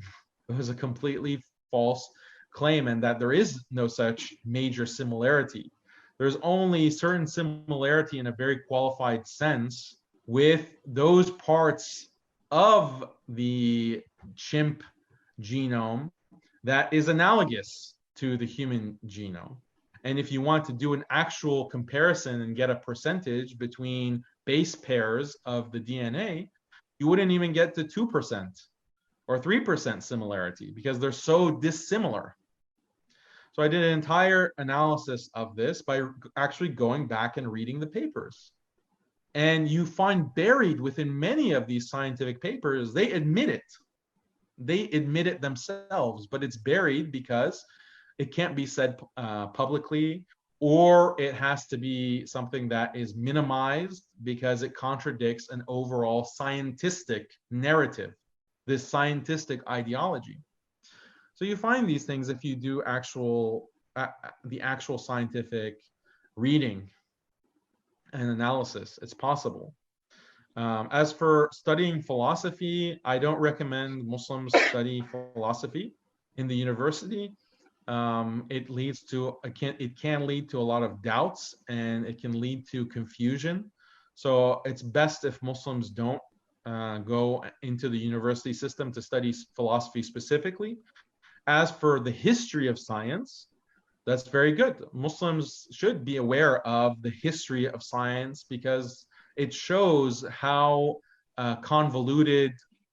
It was a completely false claim, and that there is no such major similarity. There's only certain similarity in a very qualified sense with those parts of the chimp genome that is analogous to the human genome. And if you want to do an actual comparison and get a percentage between base pairs of the DNA, you wouldn't even get to 2%, or 3% similarity because they're so dissimilar. So I did an entire analysis of this by actually going back and reading the papers. And you find buried within many of these scientific papers, they admit it. They admit it themselves, but it's buried because it can't be said publicly, or it has to be something that is minimized because it contradicts an overall scientific narrative, this scientific ideology. So you find these things if you do the actual scientific reading and analysis. It's possible. As for studying philosophy, I don't recommend Muslims study philosophy in the university. It can lead to a lot of doubts, and it can lead to confusion. So it's best if Muslims don't go into the university system to study philosophy specifically. As for the history of science, that's very good. Muslims should be aware of the history of science because it shows how convoluted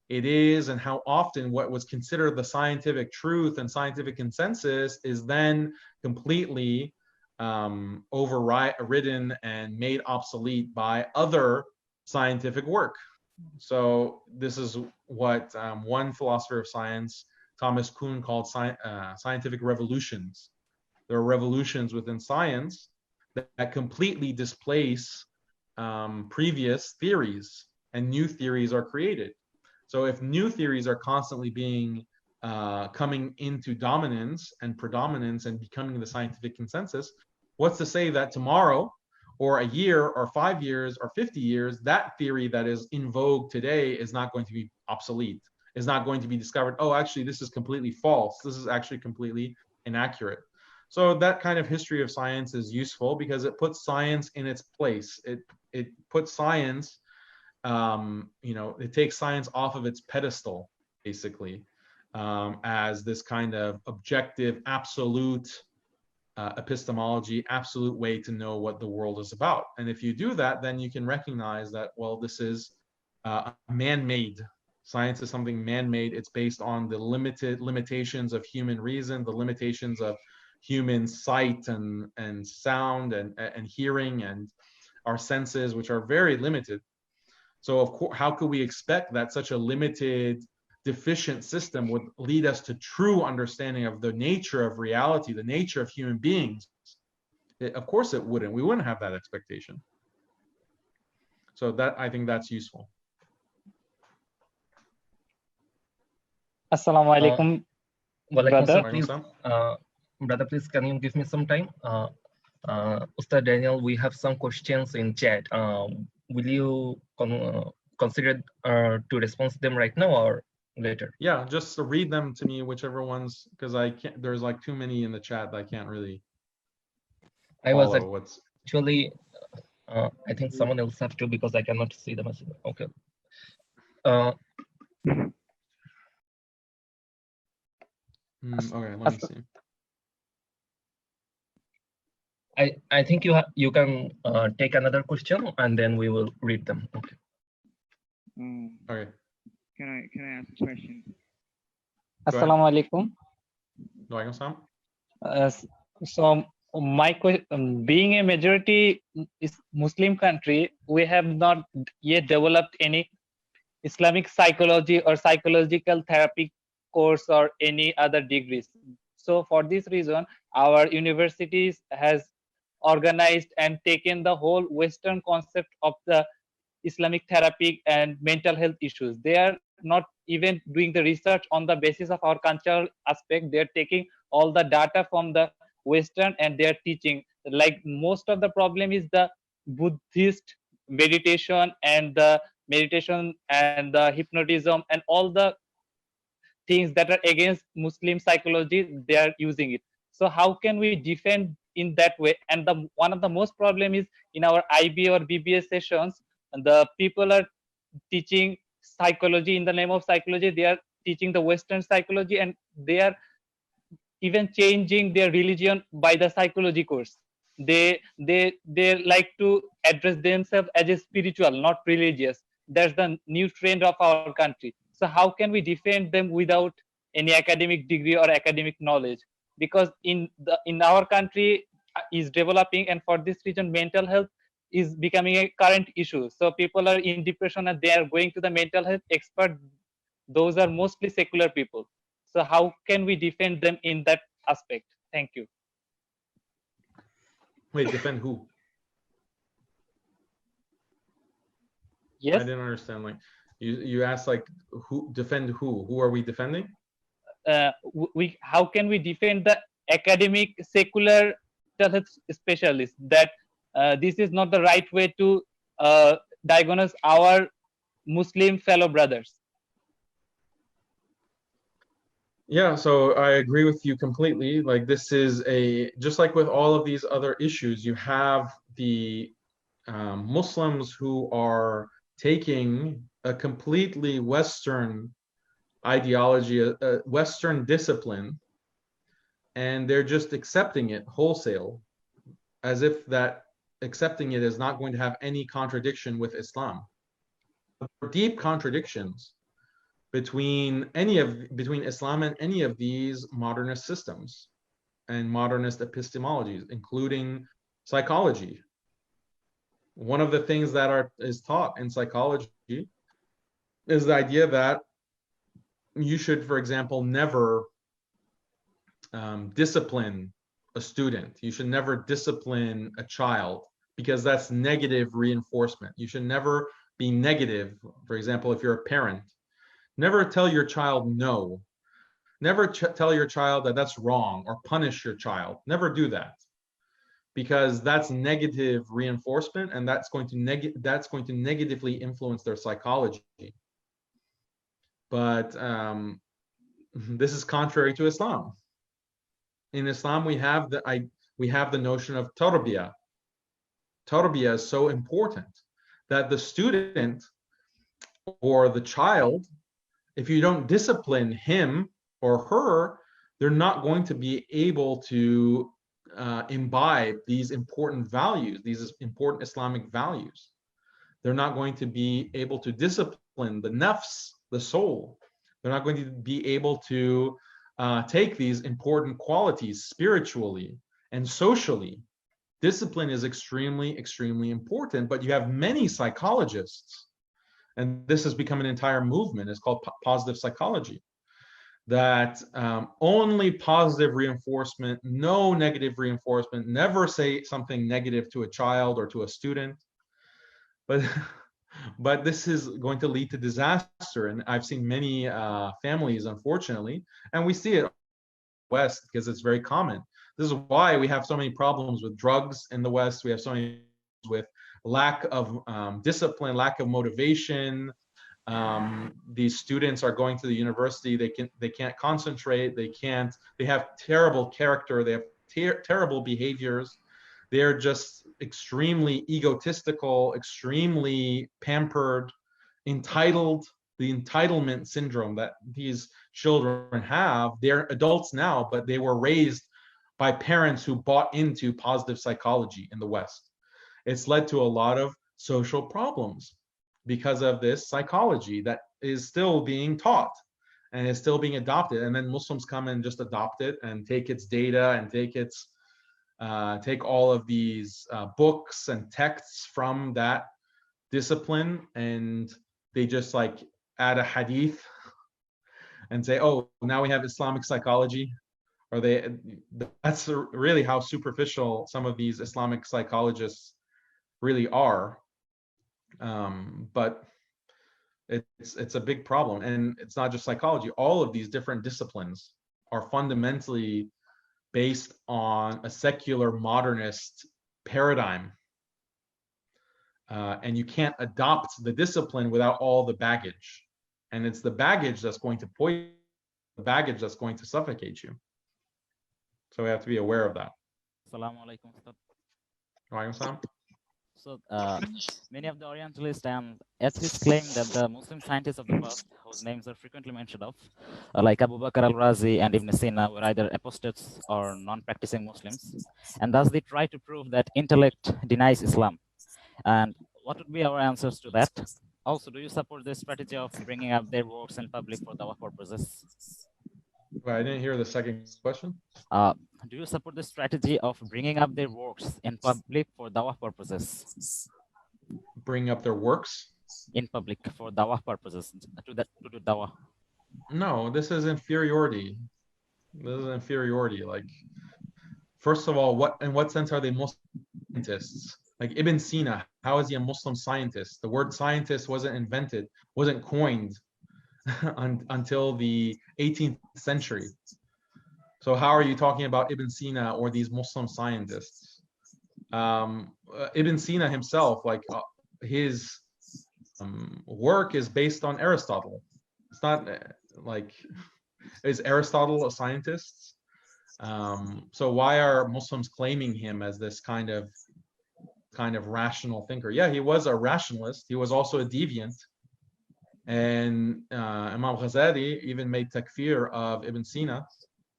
it is and how often what was considered the scientific truth and scientific consensus is then completely overridden and made obsolete by other scientific work. So this is what one philosopher of science, Thomas Kuhn, called scientific revolutions. There are revolutions within science that completely displace previous theories, and new theories are created. So if new theories are constantly being coming into dominance and predominance and becoming the scientific consensus, what's to say that tomorrow or a year or 5 years or 50 years, that theory that is in vogue today is not going to be obsolete, is not going to be discovered, oh, actually, this is completely false. This is actually completely inaccurate. So that kind of history of science is useful because it puts science in its place. It puts science, it takes science off of its pedestal, basically, as this kind of objective, absolute epistemology, absolute way to know what the world is about. And if you do that, then you can recognize that, well, this is man-made. Science is something man-made. It's based on the limitations of human reason, the limitations of human sight and sound and hearing and our senses, which are very limited. So of course, how could we expect that such a limited, deficient system would lead us to true understanding of the nature of reality, the nature of human beings? Of course it wouldn't. We wouldn't have that expectation. So I think that's useful. Assalamu alaikum, brother. Please, brother, please, can you give me some time? Ustad Daniel, we have some questions in chat. Will you consider to respond to them right now or later? Yeah, just read them to me, whichever ones, because I can't. There's like too many in the chat that I can't really. I was actually. I think someone else have to because I cannot see the message. Okay. Okay, let me see. I think you can take another question and then we will read them. Okay. Okay. Can I ask a question? Assalamu alaikum. So my question, being a majority Muslim country, we have not yet developed any Islamic psychology or psychological therapy course or any other degrees. So for this reason, our universities has organized and taken the whole Western concept of the Islamic therapy and mental health issues. They are not even doing the research on the basis of our cultural aspect. They are taking all the data from the Western and they are teaching. Like most of the problem is the Buddhist meditation and the hypnotism and all the things that are against Muslim psychology, they are using it. So how can we defend in that way? And one of the most problem is in our IB or BBA sessions, the people are teaching psychology in the name of psychology. They are teaching the Western psychology and they are even changing their religion by the psychology course. They like to address themselves as a spiritual, not religious. That's the new trend of our country. So how can we defend them without any academic degree or academic knowledge? Because in our country is developing, and for this reason mental health is becoming a current issue. So people are in depression and they are going to the mental health expert. Those are mostly secular people. So how can we defend them in that aspect? Thank you. Wait, defend who? Yes. I didn't understand. Like you asked, like, who defend who? Who are we defending? How can we defend the academic secular mental health specialists that this is not the right way to diagnose our Muslim fellow brothers? Yeah, so I agree with you completely. Like, this is just like with all of these other issues, you have the Muslims who are taking a completely Western ideology, a Western discipline, and they're just accepting it wholesale, as if that accepting it is not going to have any contradiction with Islam. There are deep contradictions between Islam and any of these modernist systems and modernist epistemologies, including psychology. One of the things that is taught in psychology is the idea that you should, for example, never discipline a student. You should never discipline a child, because that's negative reinforcement. You should never be negative. For example, if you're a parent, never tell your child no. Never tell your child that that's wrong, or punish your child. Never do that, because that's negative reinforcement, and that's going to negatively influence their psychology. But this is contrary to Islam. In Islam, we have the notion of tarbiyah. Tarbiyah is so important that the student or the child, if you don't discipline him or her, they're not going to be able to imbibe these important values, these important Islamic values. They're not going to be able to discipline the nafs, the soul. They're not going to be able to take these important qualities spiritually and socially. Discipline is extremely, extremely important, but you have many psychologists, and this has become an entire movement. It's called positive psychology, that only positive reinforcement, no negative reinforcement, never say something negative to a child or to a student. But this is going to lead to disaster. And I've seen many families, unfortunately, and we see it in the West because it's very common. This is why we have so many problems with drugs in the West. We have so many with lack of discipline, lack of motivation. These students are going to the university. They can't concentrate. They have terrible character. They have terrible behaviors. They're just extremely egotistical, extremely pampered, entitled. The entitlement syndrome that these children have. They're adults now, but they were raised by parents who bought into positive psychology in the West. It's led to a lot of social problems because of this psychology that is still being taught and is still being adopted. And then Muslims come and just adopt it and take its data and take all of these books and texts from that discipline, and they just like add a hadith and say, oh, now we have Islamic psychology. Or that's really how superficial some of these Islamic psychologists really are. But it's a big problem, and it's not just psychology. All of these different disciplines are fundamentally based on a secular modernist paradigm, and you can't adopt the discipline without all the baggage, and it's the baggage that's going to poison, the baggage that's going to suffocate you. So we have to be aware of that. Assalamu alaikum, Ustad. Wa alaikum salam. So many of the Orientalists and atheists claim that the Muslim scientists of the past, whose names are frequently mentioned of, like Abu Bakr al-Razi and Ibn Sina, were either apostates or non-practicing Muslims, and thus they try to prove that intellect denies Islam. And what would be our answers to that? Also, do you support the strategy of bringing up their works in public for dawah purposes? Wait, I didn't hear the second question. Do you support the strategy of bringing up their works in public for dawah purposes? Bring up their works in public for dawah purposes, to do dawah? No, this is inferiority. This is inferiority. Like, first of all, in what sense are they Muslim scientists? Like Ibn Sina, how is he a Muslim scientist? The word scientist wasn't coined until the 18th century. So how are you talking about Ibn Sina or these Muslim scientists? Ibn Sina himself, like his work is based on Aristotle. It's not like, is Aristotle a scientist? So why are Muslims claiming him as this kind of rational thinker? Yeah, he was a rationalist. He was also a deviant. And Imam Ghazali even made takfir of Ibn Sina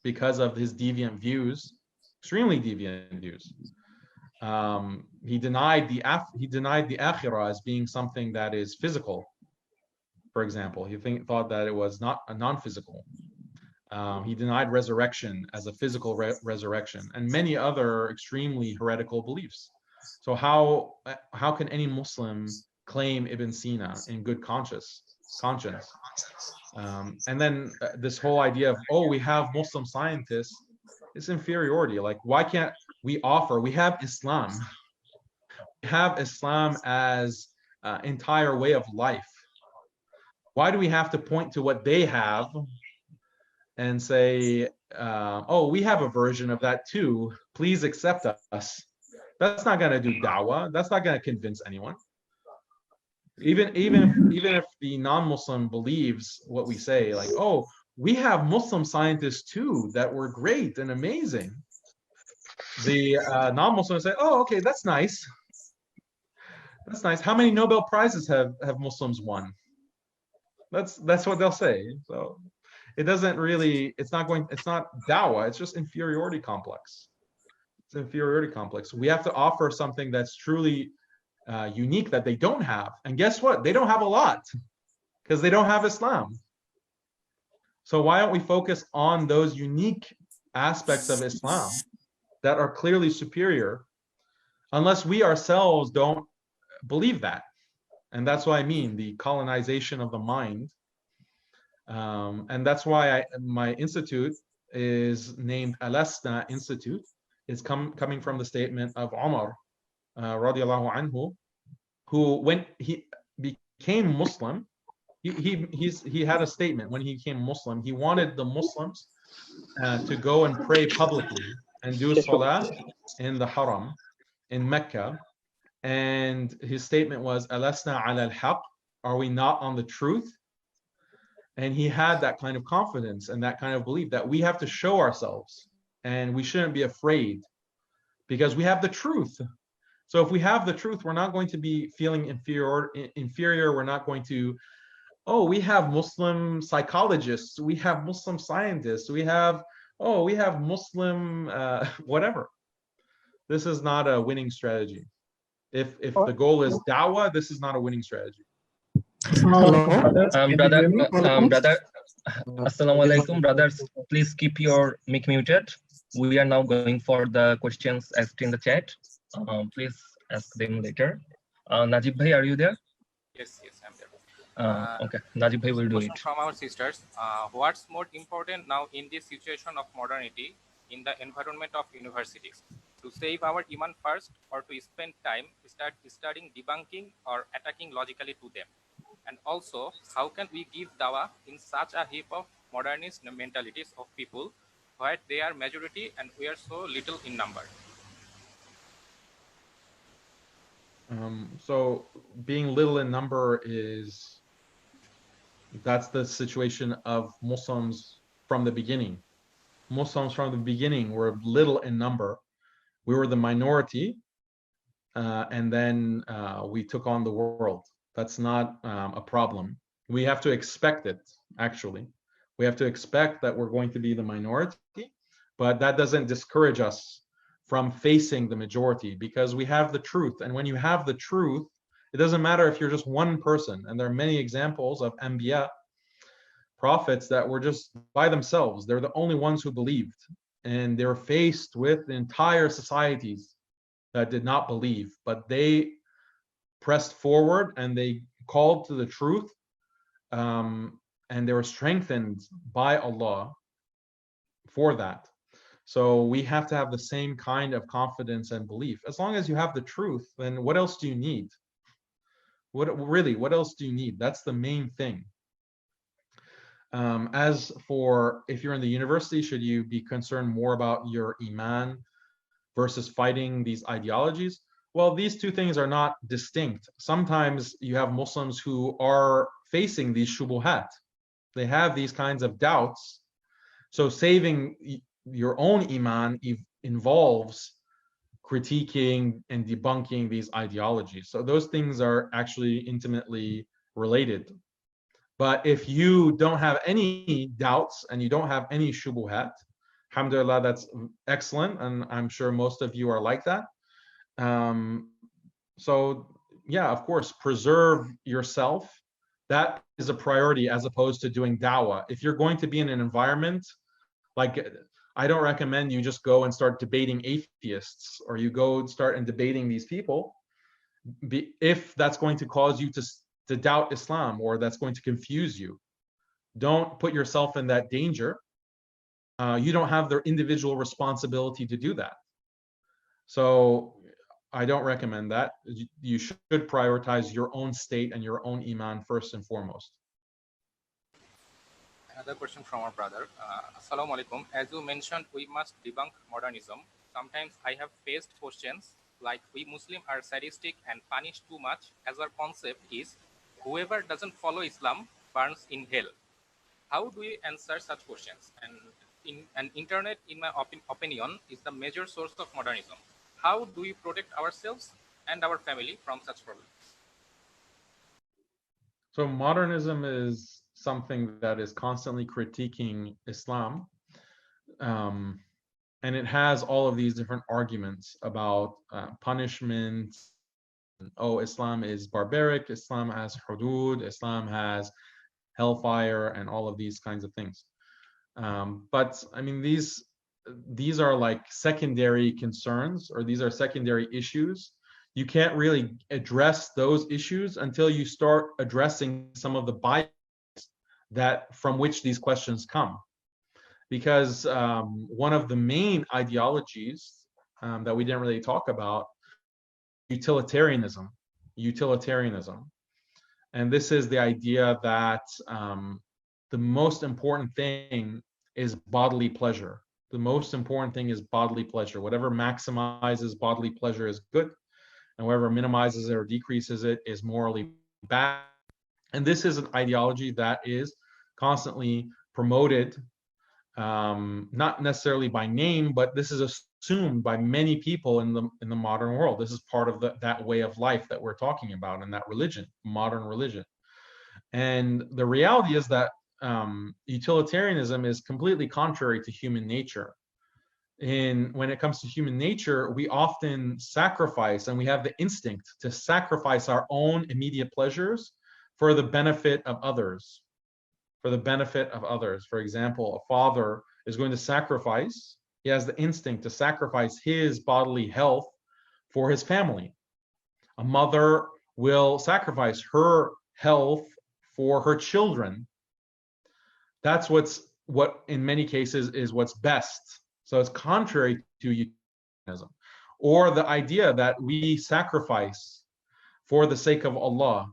because of his deviant views, extremely deviant views. He denied the akhirah as being something that is physical. For example, he thought that it was not a non-physical. He denied resurrection as a physical resurrection, and many other extremely heretical beliefs. So how can any Muslim claim Ibn Sina in good conscience? And then this whole idea of, oh, we have Muslim scientists, it's inferiority. Like, why can't we have Islam. We have Islam as entire way of life. Why do we have to point to what they have and say, oh, we have a version of that too, please accept us? That's not going to do da'wah. That's not going to convince anyone. Even if the non-Muslim believes what we say, like, oh, we have Muslim scientists too that were great and amazing. The non-Muslims say, oh, okay, that's nice. That's nice. How many Nobel Prizes have Muslims won? That's what they'll say. So it doesn't really, it's not da'wah, it's just inferiority complex. It's inferiority complex. We have to offer something that's truly unique that they don't have. And guess what? They don't have a lot because they don't have Islam. So why don't we focus on those unique aspects of Islam that are clearly superior, unless we ourselves don't believe that? And that's what I mean, the colonization of the mind. And that's why my institute is named Al-Asna Institute. It's coming from the statement of Umar, radiallahu anhu, who, when he became Muslim, he had a statement when he became Muslim. He wanted the Muslims to go and pray publicly and do salah in the Haram in Mecca. And his statement was, Alasna ala al-haq, are we not on the truth? And he had that kind of confidence and that kind of belief that we have to show ourselves and we shouldn't be afraid because we have the truth. So if we have the truth, we're not going to be feeling inferior. We're not going to, oh, we have Muslim psychologists, we have Muslim scientists, we have Muslim whatever. This is not a winning strategy. If the goal is da'wah, this is not a winning strategy. Brother, assalamu alaikum, brothers, please keep your mic muted. We are now going for the questions asked in the chat. Please ask them later. Najib bhai, are you there? Yes, I'm there. Okay, Najib bhai will do it. From our sisters, what's more important now in this situation of modernity in the environment of universities? To save our iman first, or to spend time studying, debunking, or attacking logically to them? And also, how can we give dawah in such a heap of modernist mentalities of people where they are majority and we are so little in number? So being little in number that's the situation of Muslims from the beginning. Muslims from the beginning were little in number. We were the minority, and then we took on the world. That's not a problem. We have to expect it, actually. We have to expect that we're going to be the minority, but that doesn't discourage us from facing the majority because we have the truth. And when you have the truth It doesn't matter if you're just one person, and there are many examples of Anbiya, prophets, that were just by themselves. They're the only ones who believed, and they were faced with entire societies that did not believe, but they pressed forward and they called to the truth, and they were strengthened by Allah for that. So we have to have the same kind of confidence and belief. As long as you have the truth, then what else do you need? What else do you need? That's the main thing. As for if you're in the university, should you be concerned more about your iman versus fighting these ideologies? Well, these two things are not distinct. Sometimes you have Muslims who are facing these shubuhat. They have these kinds of doubts. So saving your own iman involves critiquing and debunking these ideologies. So those things are actually intimately related. But if you don't have any doubts and you don't have any shubuhat, alhamdulillah, that's excellent. And I'm sure most of you are like that. So yeah, of course, preserve yourself. That is a priority as opposed to doing dawah. If you're going to be in an environment, like, I don't recommend you just go and start debating atheists, or you go and start and debating these people, if that's going to cause you to doubt Islam, or that's going to confuse you. Don't put yourself in that danger. You don't have the individual responsibility to do that. So I don't recommend that. You should prioritize your own state and your own iman first and foremost. Another question from our brother. Assalamu alaikum. As you mentioned, we must debunk modernism. Sometimes I have faced questions like, we Muslims are sadistic and punish too much, as our concept is whoever doesn't follow Islam burns in hell. How do we answer such questions? And internet, in my opinion, is the major source of modernism. How do we protect ourselves and our family from such problems? So modernism is something that is constantly critiquing Islam. And it has all of these different arguments about punishment. Oh, Islam is barbaric, Islam has hudud, Islam has hellfire, and all of these kinds of things. But I mean, these are like secondary concerns, or these are secondary issues. You can't really address those issues until you start addressing some of the bias that from which these questions come. Because one of the main ideologies that we didn't really talk about, utilitarianism. And this is the idea that the most important thing is bodily pleasure. The most important thing is bodily pleasure. Whatever maximizes bodily pleasure is good, and whatever minimizes it or decreases it is morally bad. And this is an ideology that is constantly promoted, not necessarily by name, but this is assumed by many people in the modern world. This is part of that way of life that we're talking about, and that religion, modern religion. And the reality is that utilitarianism is completely contrary to human nature. When it comes to human nature, we often sacrifice, and we have the instinct to sacrifice our own immediate pleasures for the benefit of others. For example, a father is going to sacrifice, he has the instinct to sacrifice his bodily health for his family. A mother will sacrifice her health for her children. That's what in many cases is what's best. So it's contrary to utilitarianism. Or the idea that we sacrifice for the sake of Allah,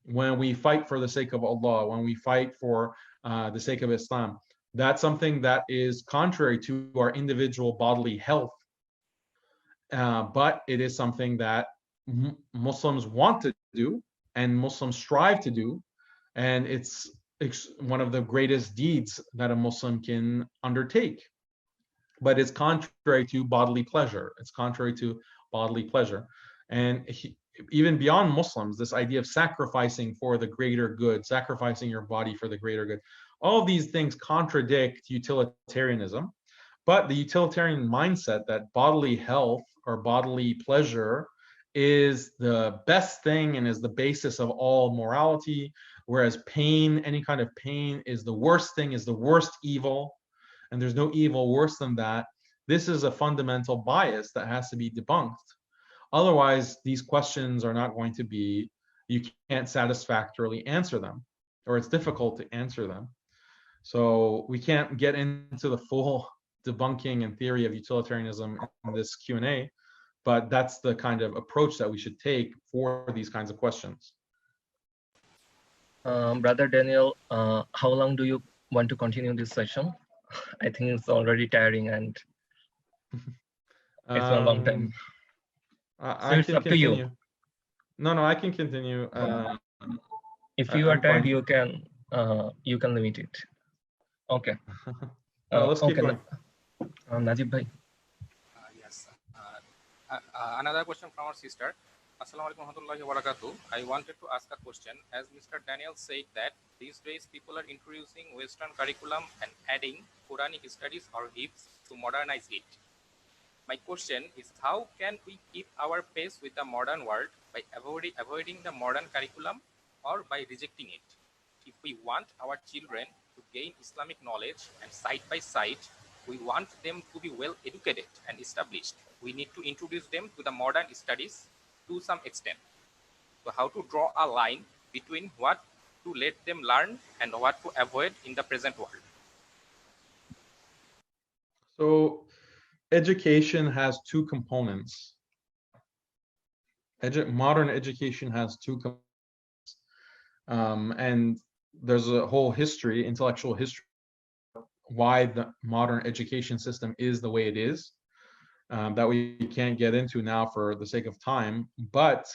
when we fight for the sake of Allah, when we fight for the sake of Islam, that's something that is contrary to our individual bodily health. But it is something that Muslims want to do, and Muslims strive to do, and it's one of the greatest deeds that a Muslim can undertake. But it's contrary to bodily pleasure. And even beyond Muslims, this idea of sacrificing for the greater good, sacrificing your body for the greater good, all of these things contradict utilitarianism. But the utilitarian mindset that bodily health or bodily pleasure is the best thing and is the basis of all morality, whereas pain, any kind of pain, is the worst thing, is the worst evil, and there's no evil worse than that. This is a fundamental bias that has to be debunked. Otherwise, these questions are not going to be, you can't satisfactorily answer them, or it's difficult to answer them. So we can't get into the full debunking and theory of utilitarianism in this Q&A, but that's the kind of approach that we should take for these kinds of questions. Brother Daniel, how long do you want to continue this session? I think it's already tiring and it's been a long time. I it's can up continue. to you. No, I can continue. If you are I'm tired, fine. you can limit it. Okay. Let's keep okay. going. Najib bhai. Yes. Another question from our sister. Assalamu alaikum warahmatullahi wabarakatuh. I wanted to ask a question. As Mr. Daniel said that these days people are introducing Western curriculum and adding Quranic studies or hifz to modernize it. My question is, how can we keep our pace with the modern world by avoiding the modern curriculum or by rejecting it? If we want our children to gain Islamic knowledge and side by side, we want them to be well educated and established, we need to introduce them to the modern studies to some extent. So how to draw a line between what to let them learn and what to avoid in the present world? So education has two components. Modern education has two components. And there's a whole history, intellectual history, why the modern education system is the way it is, that we can't get into now for the sake of time. But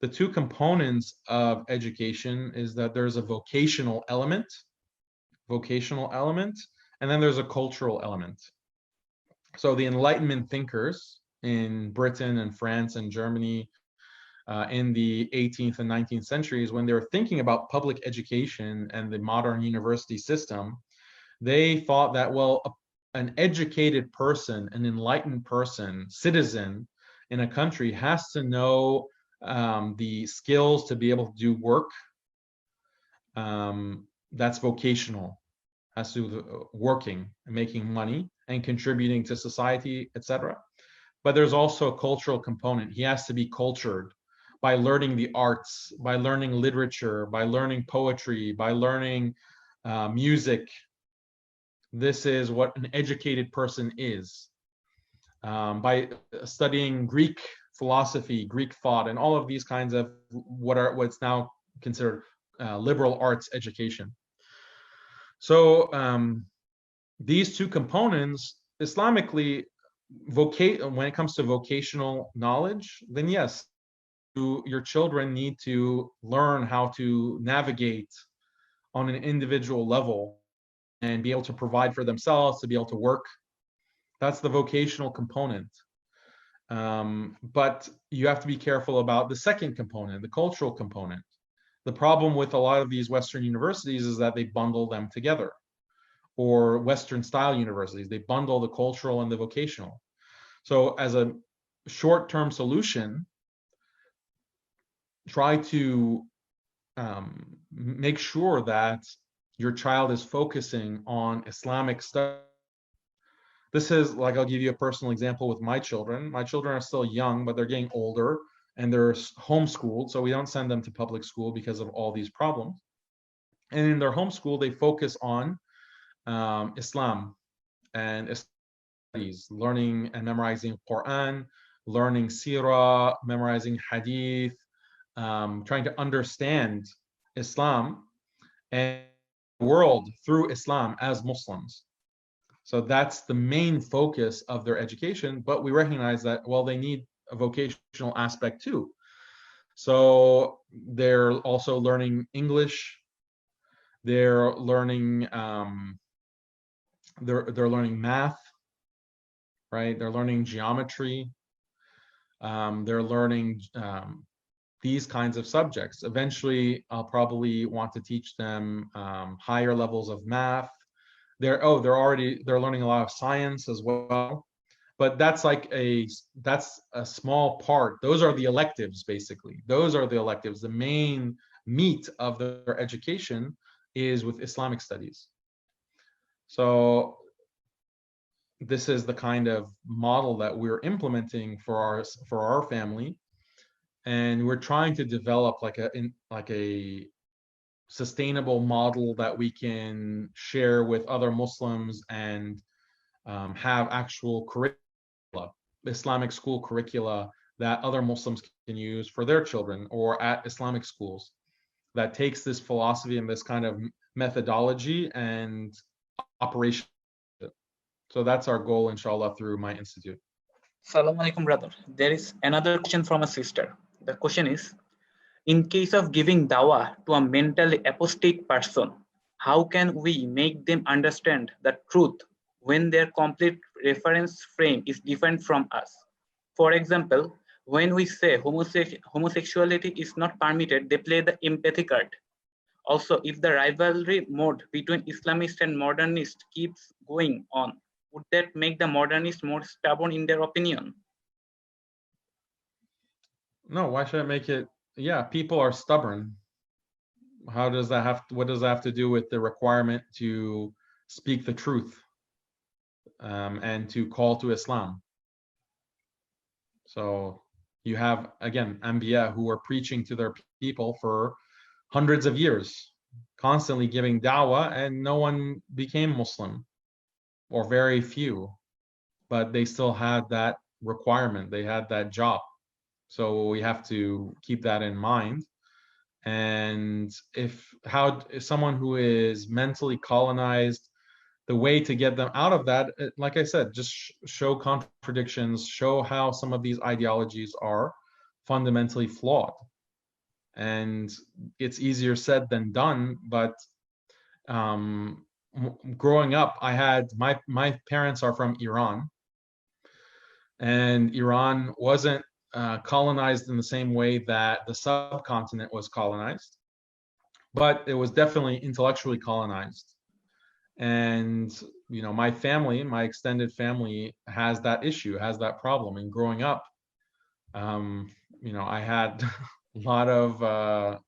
the two components of education is that there's a vocational element, and then there's a cultural element. So the Enlightenment thinkers in Britain and France and Germany in the 18th and 19th centuries, when they were thinking about public education and the modern university system, they thought that, well, an educated person, an enlightened person, citizen in a country has to know the skills to be able to do work. That's vocational, has to do working and making money and contributing to society, etc. But there's also a cultural component. He has to be cultured by learning the arts, by learning literature, by learning poetry, by learning music. This is what an educated person is. By studying Greek philosophy, Greek thought, and all of these kinds of what's now considered liberal arts education. So these two components, Islamically, when it comes to vocational knowledge, then yes, your children need to learn how to navigate on an individual level and be able to provide for themselves, to be able to work. That's the vocational component. But you have to be careful about the second component, the cultural component. The problem with a lot of these Western universities is that they bundle them together, or Western style universities, they bundle the cultural and the vocational. So as a short-term solution, try to make sure that your child is focusing on Islamic studies. This is, like, I'll give you a personal example with my children. My children are still young, but they're getting older and they're homeschooled. So we don't send them to public school because of all these problems. And in their homeschool, they focus on Islam and studies, learning and memorizing Quran, learning Sirah, memorizing Hadith, trying to understand Islam and the world through Islam as Muslims. So that's the main focus of their education, but we recognize that, well, they need a vocational aspect too. So they're also learning English, they're learning they're learning math, right? They're learning geometry, they're learning these kinds of subjects. Eventually, I'll probably want to teach them higher levels of math. They're learning a lot of science as well. but that's a small part. Those are the electives, basically. Those are the electives. The main meat of their education is with Islamic studies. So this is the kind of model that we're implementing for our family, and we're trying to develop like a sustainable model that we can share with other Muslims and have actual curricula, Islamic school curricula that other Muslims can use for their children or at Islamic schools, that takes this philosophy and this kind of methodology and operation. So that's our goal, inshallah, through my institute. Assalamu alaikum, brother. There is another question from a sister. The question is, in case of giving dawah to a mentally apostate person, how can we make them understand the truth when their complete reference frame is different from us? For example, when we say homosexuality is not permitted, they play the empathy card. Also, if the rivalry mode between Islamist and modernist keeps going on, would that make the modernists more stubborn in their opinion? No, why should I make it? Yeah, people are stubborn. How does that have to, what does that have to do with the requirement to speak the truth and to call to Islam? So you have, again, Anbiya who were preaching to their people for hundreds of years, constantly giving da'wah, and no one became Muslim, or very few, but they still had that requirement, they had that job. So we have to keep that in mind. And if someone who is mentally colonized, the way to get them out of that, like I said, just show contradictions, show how some of these ideologies are fundamentally flawed. And it's easier said than done, but growing up, I had my parents are from Iran, and Iran wasn't colonized in the same way that the subcontinent was colonized, but it was definitely intellectually colonized. And you know, my family, my extended family, has that issue, has that problem. And growing up, you know, I had a lot of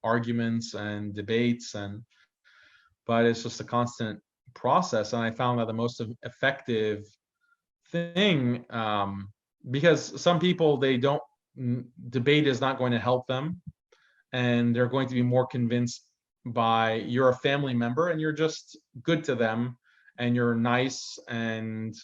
arguments and debates, but it's just a constant process. And I found that the most effective thing, because some people, debate is not going to help them, and they're going to be more convinced by, you're a family member and you're just good to them and you're nice, and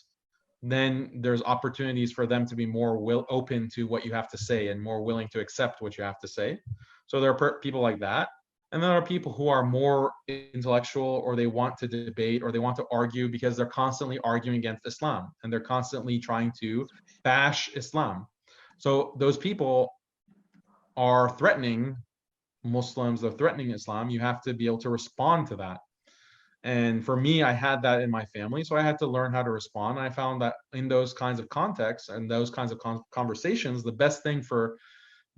then there's opportunities for them to be more open to what you have to say and more willing to accept what you have to say. So there are people like that. And there are people who are more intellectual, or they want to debate, or they want to argue because they're constantly arguing against Islam and they're constantly trying to bash Islam. So those people are threatening Muslims, they're threatening Islam. You have to be able to respond to that. And for me, I had that in my family, so I had to learn how to respond. And I found that in those kinds of contexts and those kinds of conversations, the best thing for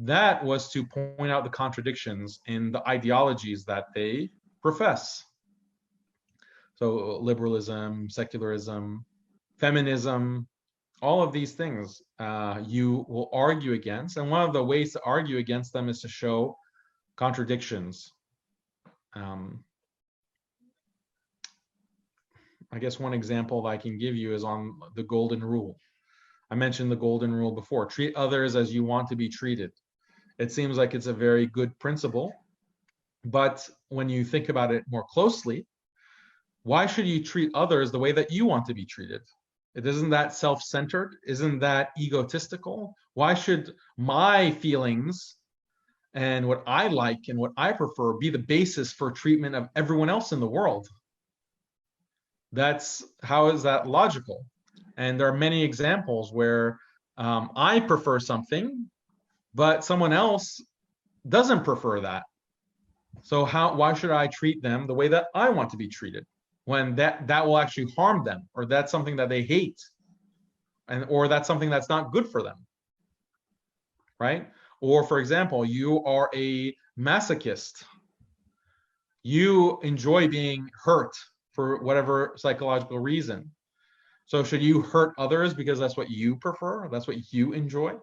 that was to point out the contradictions in the ideologies that they profess. So liberalism, secularism, feminism, all of these things you will argue against. And one of the ways to argue against them is to show contradictions. I guess one example that I can give you is on the golden rule. I mentioned the golden rule before. Treat others as you want to be treated. It seems like it's a very good principle, but when you think about it more closely, why should you treat others the way that you want to be treated? Isn't that self-centered? Isn't that egotistical? Why should my feelings and what I like and what I prefer be the basis for treatment of everyone else in the world? How is that logical? And there are many examples where I prefer something, but someone else doesn't prefer that. So why should I treat them the way that I want to be treated, when that will actually harm them, or that's something that they hate, or that's something that's not good for them, right? Or for example, you are a masochist. You enjoy being hurt for whatever psychological reason. So should you hurt others because that's what you prefer? That's what you enjoy?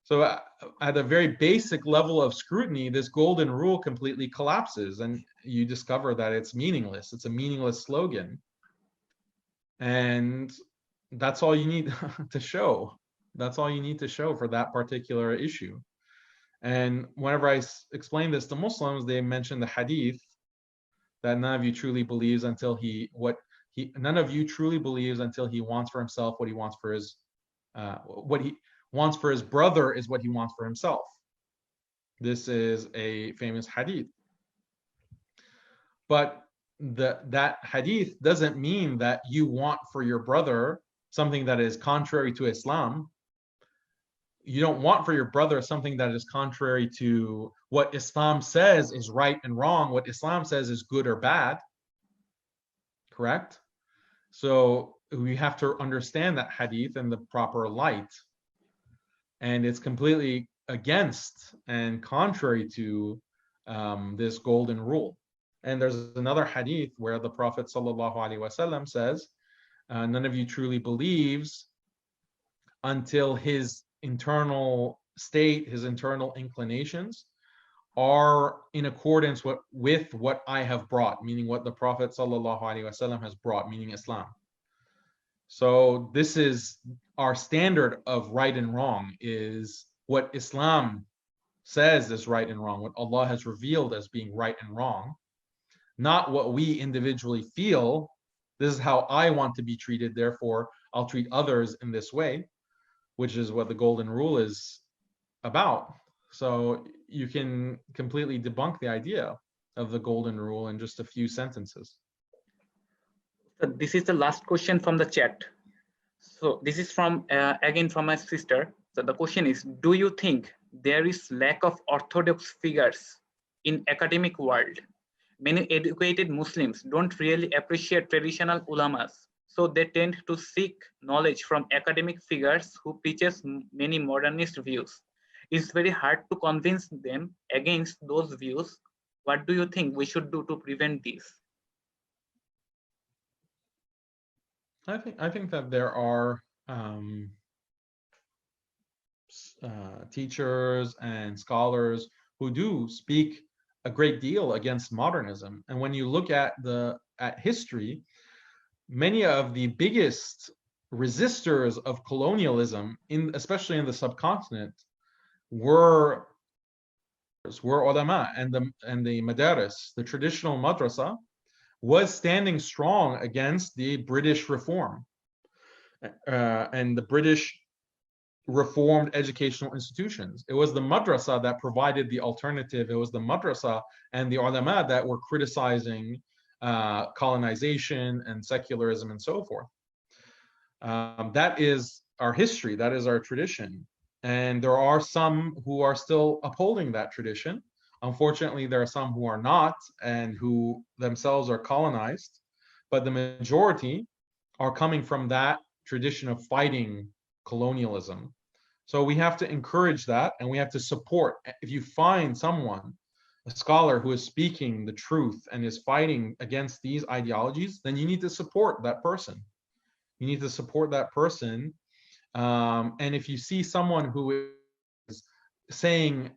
So at a very basic level of scrutiny, this golden rule completely collapses and you discover that it's meaningless. It's a meaningless slogan. And that's all you need to show. That's all you need to show for that particular issue. And whenever I explain this to Muslims, they mention the hadith that none of you truly believes until none of you truly believes until he wants for himself what he wants for his what he wants for his brother is what he wants for himself. This is a famous hadith. But that hadith doesn't mean that you want for your brother something that is contrary to Islam. You don't want for your brother something that is contrary to what Islam says is right and wrong, what Islam says is good or bad. Correct? So we have to understand that hadith in the proper light. And it's completely against and contrary to this golden rule. And there's another hadith where the Prophet ﷺ says, none of you truly believes until his internal state, his internal inclinations are in accordance with what I have brought, meaning what the Prophet ﷺ has brought, meaning Islam. So this is our standard of right and wrong, is what Islam says is right and wrong, what Allah has revealed as being right and wrong, not what we individually feel. This is how I want to be treated, therefore I'll treat others in this way, which is what the golden rule is about. So you can completely debunk the idea of the golden rule in just a few sentences. So this is the last question from the chat. So this is from again from my sister. So the question is, do you think there is lack of orthodox figures in academic world? Many educated Muslims don't really appreciate traditional ulamas, so they tend to seek knowledge from academic figures who preaches many modernist views. It's very hard to convince them against those views. What do you think we should do to prevent this? I think that there are teachers and scholars who do speak a great deal against modernism. And when you look at history, many of the biggest resistors of colonialism, especially in the subcontinent, were ulama, and the madaris, the traditional madrasa, was standing strong against the British reform and the British reformed educational institutions. It was the madrasa that provided the alternative. It was the madrasa and the ulama that were criticizing colonization and secularism and so forth. That is our history. That is our tradition. And there are some who are still upholding that tradition. Unfortunately, there are some who are not and who themselves are colonized, but the majority are coming from that tradition of fighting colonialism. So we have to encourage that, and we have to support. If you find someone, a scholar who is speaking the truth and is fighting against these ideologies, then you need to support that person. You need to support that person. And if you see someone who is saying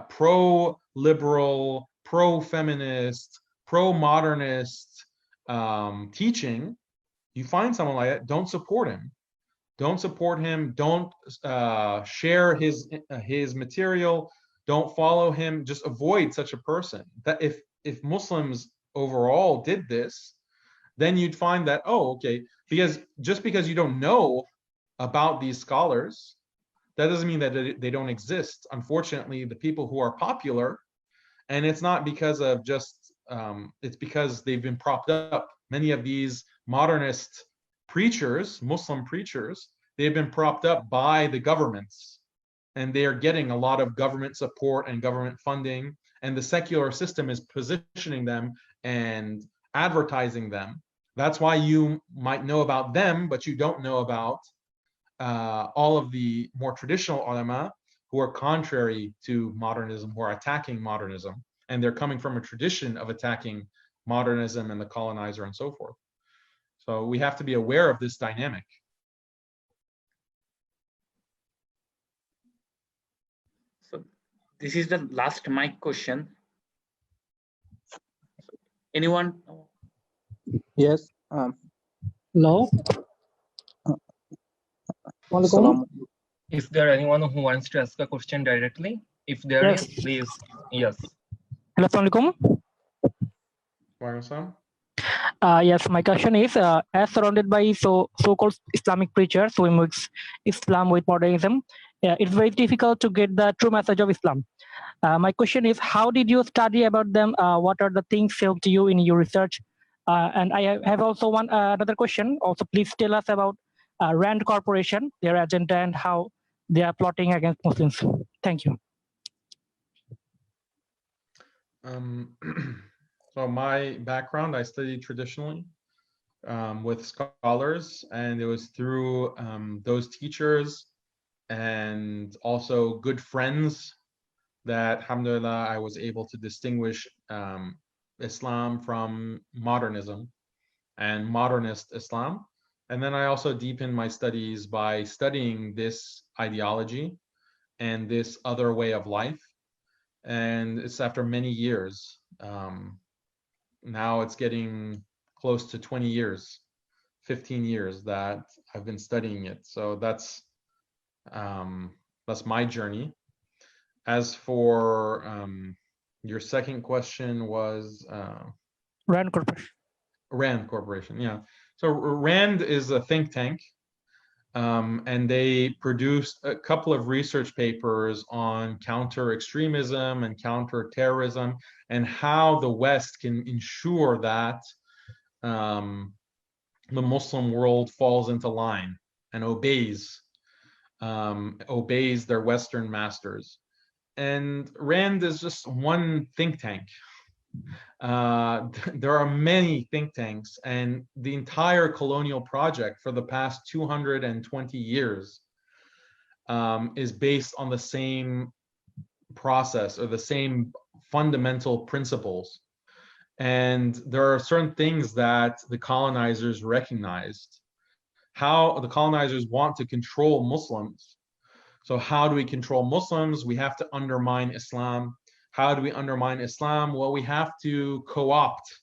pro-liberal, pro-feminist, pro-modernist teaching, you find someone like that, don't support him. Don't support him. Don't share his material. Don't follow him. Just avoid such a person. That if Muslims overall did this, then you'd find that, oh, okay, because just because you don't know about these scholars, that doesn't mean that they don't exist. Unfortunately, the people who are popular, and it's not because of just, it's because they've been propped up. Many of these modernist preachers, Muslim preachers, they've been propped up by the governments, and they are getting a lot of government support and government funding, and the secular system is positioning them and advertising them. That's why you might know about them, but you don't know about all of the more traditional ulama who are contrary to modernism, who are attacking modernism, and they're coming from a tradition of attacking modernism and the colonizer and so forth. So we have to be aware of this dynamic. So this is the last mic question. Anyone? Yes. Hello. Salam. Is there anyone who wants to ask a question directly? If there is, Yes. please. Yes. Hello, Assalamualaikum. Yes, my question is, as surrounded by so-called Islamic preachers who mix Islam with modernism, it's very difficult to get the true message of Islam. My question is, how did you study about them? What are the things helped you in your research? And I have also another question. Also, please tell us about Rand Corporation, their agenda, and how they are plotting against Muslims. Thank you. So my background, I studied traditionally with scholars, and it was through those teachers and also good friends that, alhamdulillah, I was able to distinguish Islam from modernism and modernist Islam. And then I also deepened my studies by studying this ideology and this other way of life. And it's after many years. Now it's getting close to 20 years, 15 years that I've been studying it. So that's my journey. As for your second question was Rand Corporation. Rand Corporation, yeah. So Rand is a think tank, and they produced a couple of research papers on counter-extremism and counter-terrorism and how the West can ensure that the Muslim world falls into line and obeys their Western masters. And Rand is just one think tank. There are many think tanks, and the entire colonial project for the past 220 years is based on the same process or the same fundamental principles. And there are certain things that the colonizers recognized. How the colonizers want to control Muslims. So how do we control Muslims? We have to undermine Islam. How do we undermine Islam? Well, we have to co-opt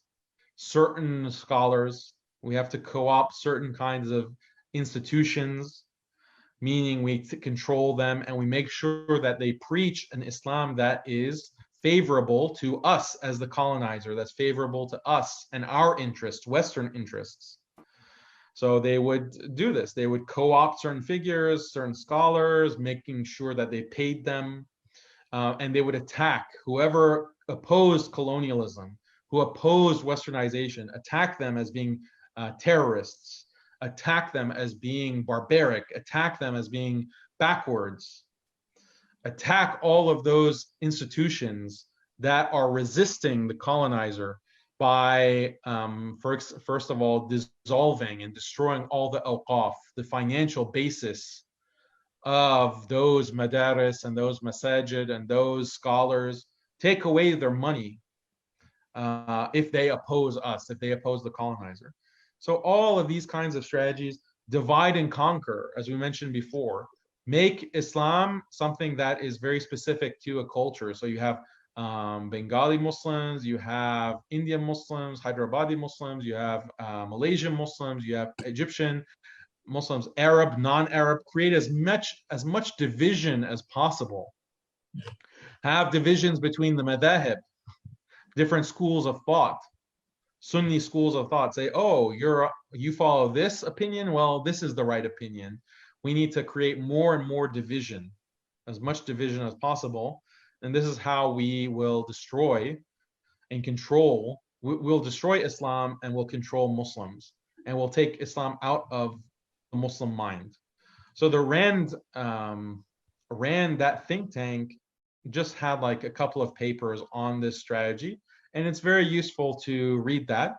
certain scholars. We have to co-opt certain kinds of institutions, meaning we control them, and we make sure that they preach an Islam that is favorable to us as the colonizer, that's favorable to us and our interests, Western interests. So they would do this. They would co-opt certain figures, certain scholars, making sure that they paid them, and they would attack whoever opposed colonialism, who opposed Westernization, attack them as being terrorists, attack them as being barbaric, attack them as being backwards, attack all of those institutions that are resisting the colonizer by, first of all, dissolving and destroying all the awqaf, the financial basis of those madaris and those masajid and those scholars, take away their money if they oppose us, if they oppose the colonizer. So all of these kinds of strategies, divide and conquer, as we mentioned before, make Islam something that is very specific to a culture. So you have Bengali Muslims, you have Indian Muslims, Hyderabadi Muslims, you have Malaysian Muslims, you have Egyptian Muslims, Arab, non-Arab. Create as much division as possible. Have divisions between the madhahib, different schools of thought, Sunni schools of thought. Say, oh, you follow this opinion, well, this is the right opinion. We need to create more and more division, as much division as possible. And this is how we will destroy and control. We'll destroy Islam and we'll control Muslims, and we'll take Islam out of the Muslim mind. So the Rand, that think tank, just had like a couple of papers on this strategy, and it's very useful to read that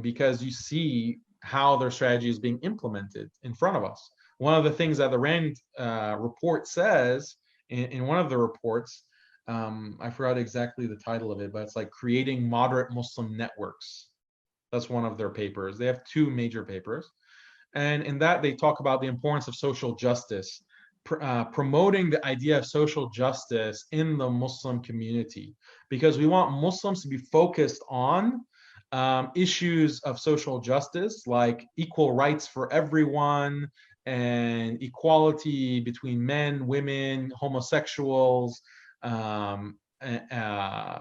because you see how their strategy is being implemented in front of us. One of the things that the Rand report says in one of the reports, I forgot exactly the title of it, but it's like creating moderate Muslim networks. That's one of their papers. They have two major papers. And in that, they talk about the importance of social justice, promoting the idea of social justice in the Muslim community, because we want Muslims to be focused on issues of social justice, like equal rights for everyone and equality between men, women, homosexuals,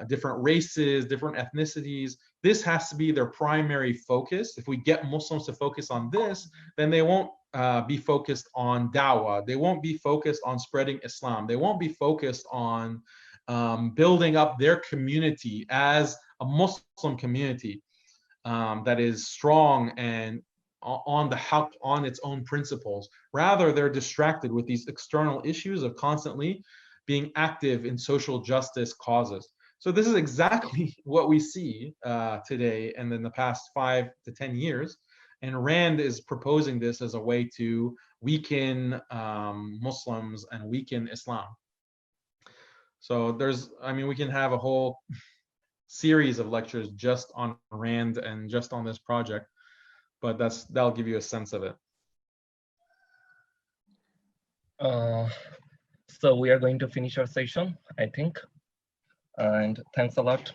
different races, different ethnicities. This has to be their primary focus. If we get Muslims to focus on this, then they won't be focused on dawah. They won't be focused on spreading Islam. They won't be focused on building up their community as a Muslim community that is strong and on the haqq, on its own principles. Rather, they're distracted with these external issues of constantly being active in social justice causes. So this is exactly what we see today and in the past 5 to 10 years. And Rand is proposing this as a way to weaken Muslims and weaken Islam. So we can have a whole series of lectures just on Rand and just on this project, but that'll give you a sense of it. So we are going to finish our session, I think. And thanks a lot,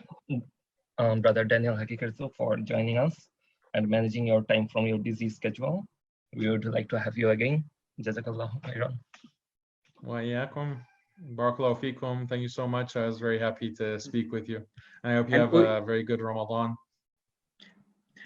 Brother Daniel Haqiqatjou, for joining us and managing your time from your busy schedule. We would like to have you again. Jazakallah khairan. Wa iyyakum. Barakallahu feekum. Thank you so much. I was very happy to speak with you. I hope you have a very good Ramadan.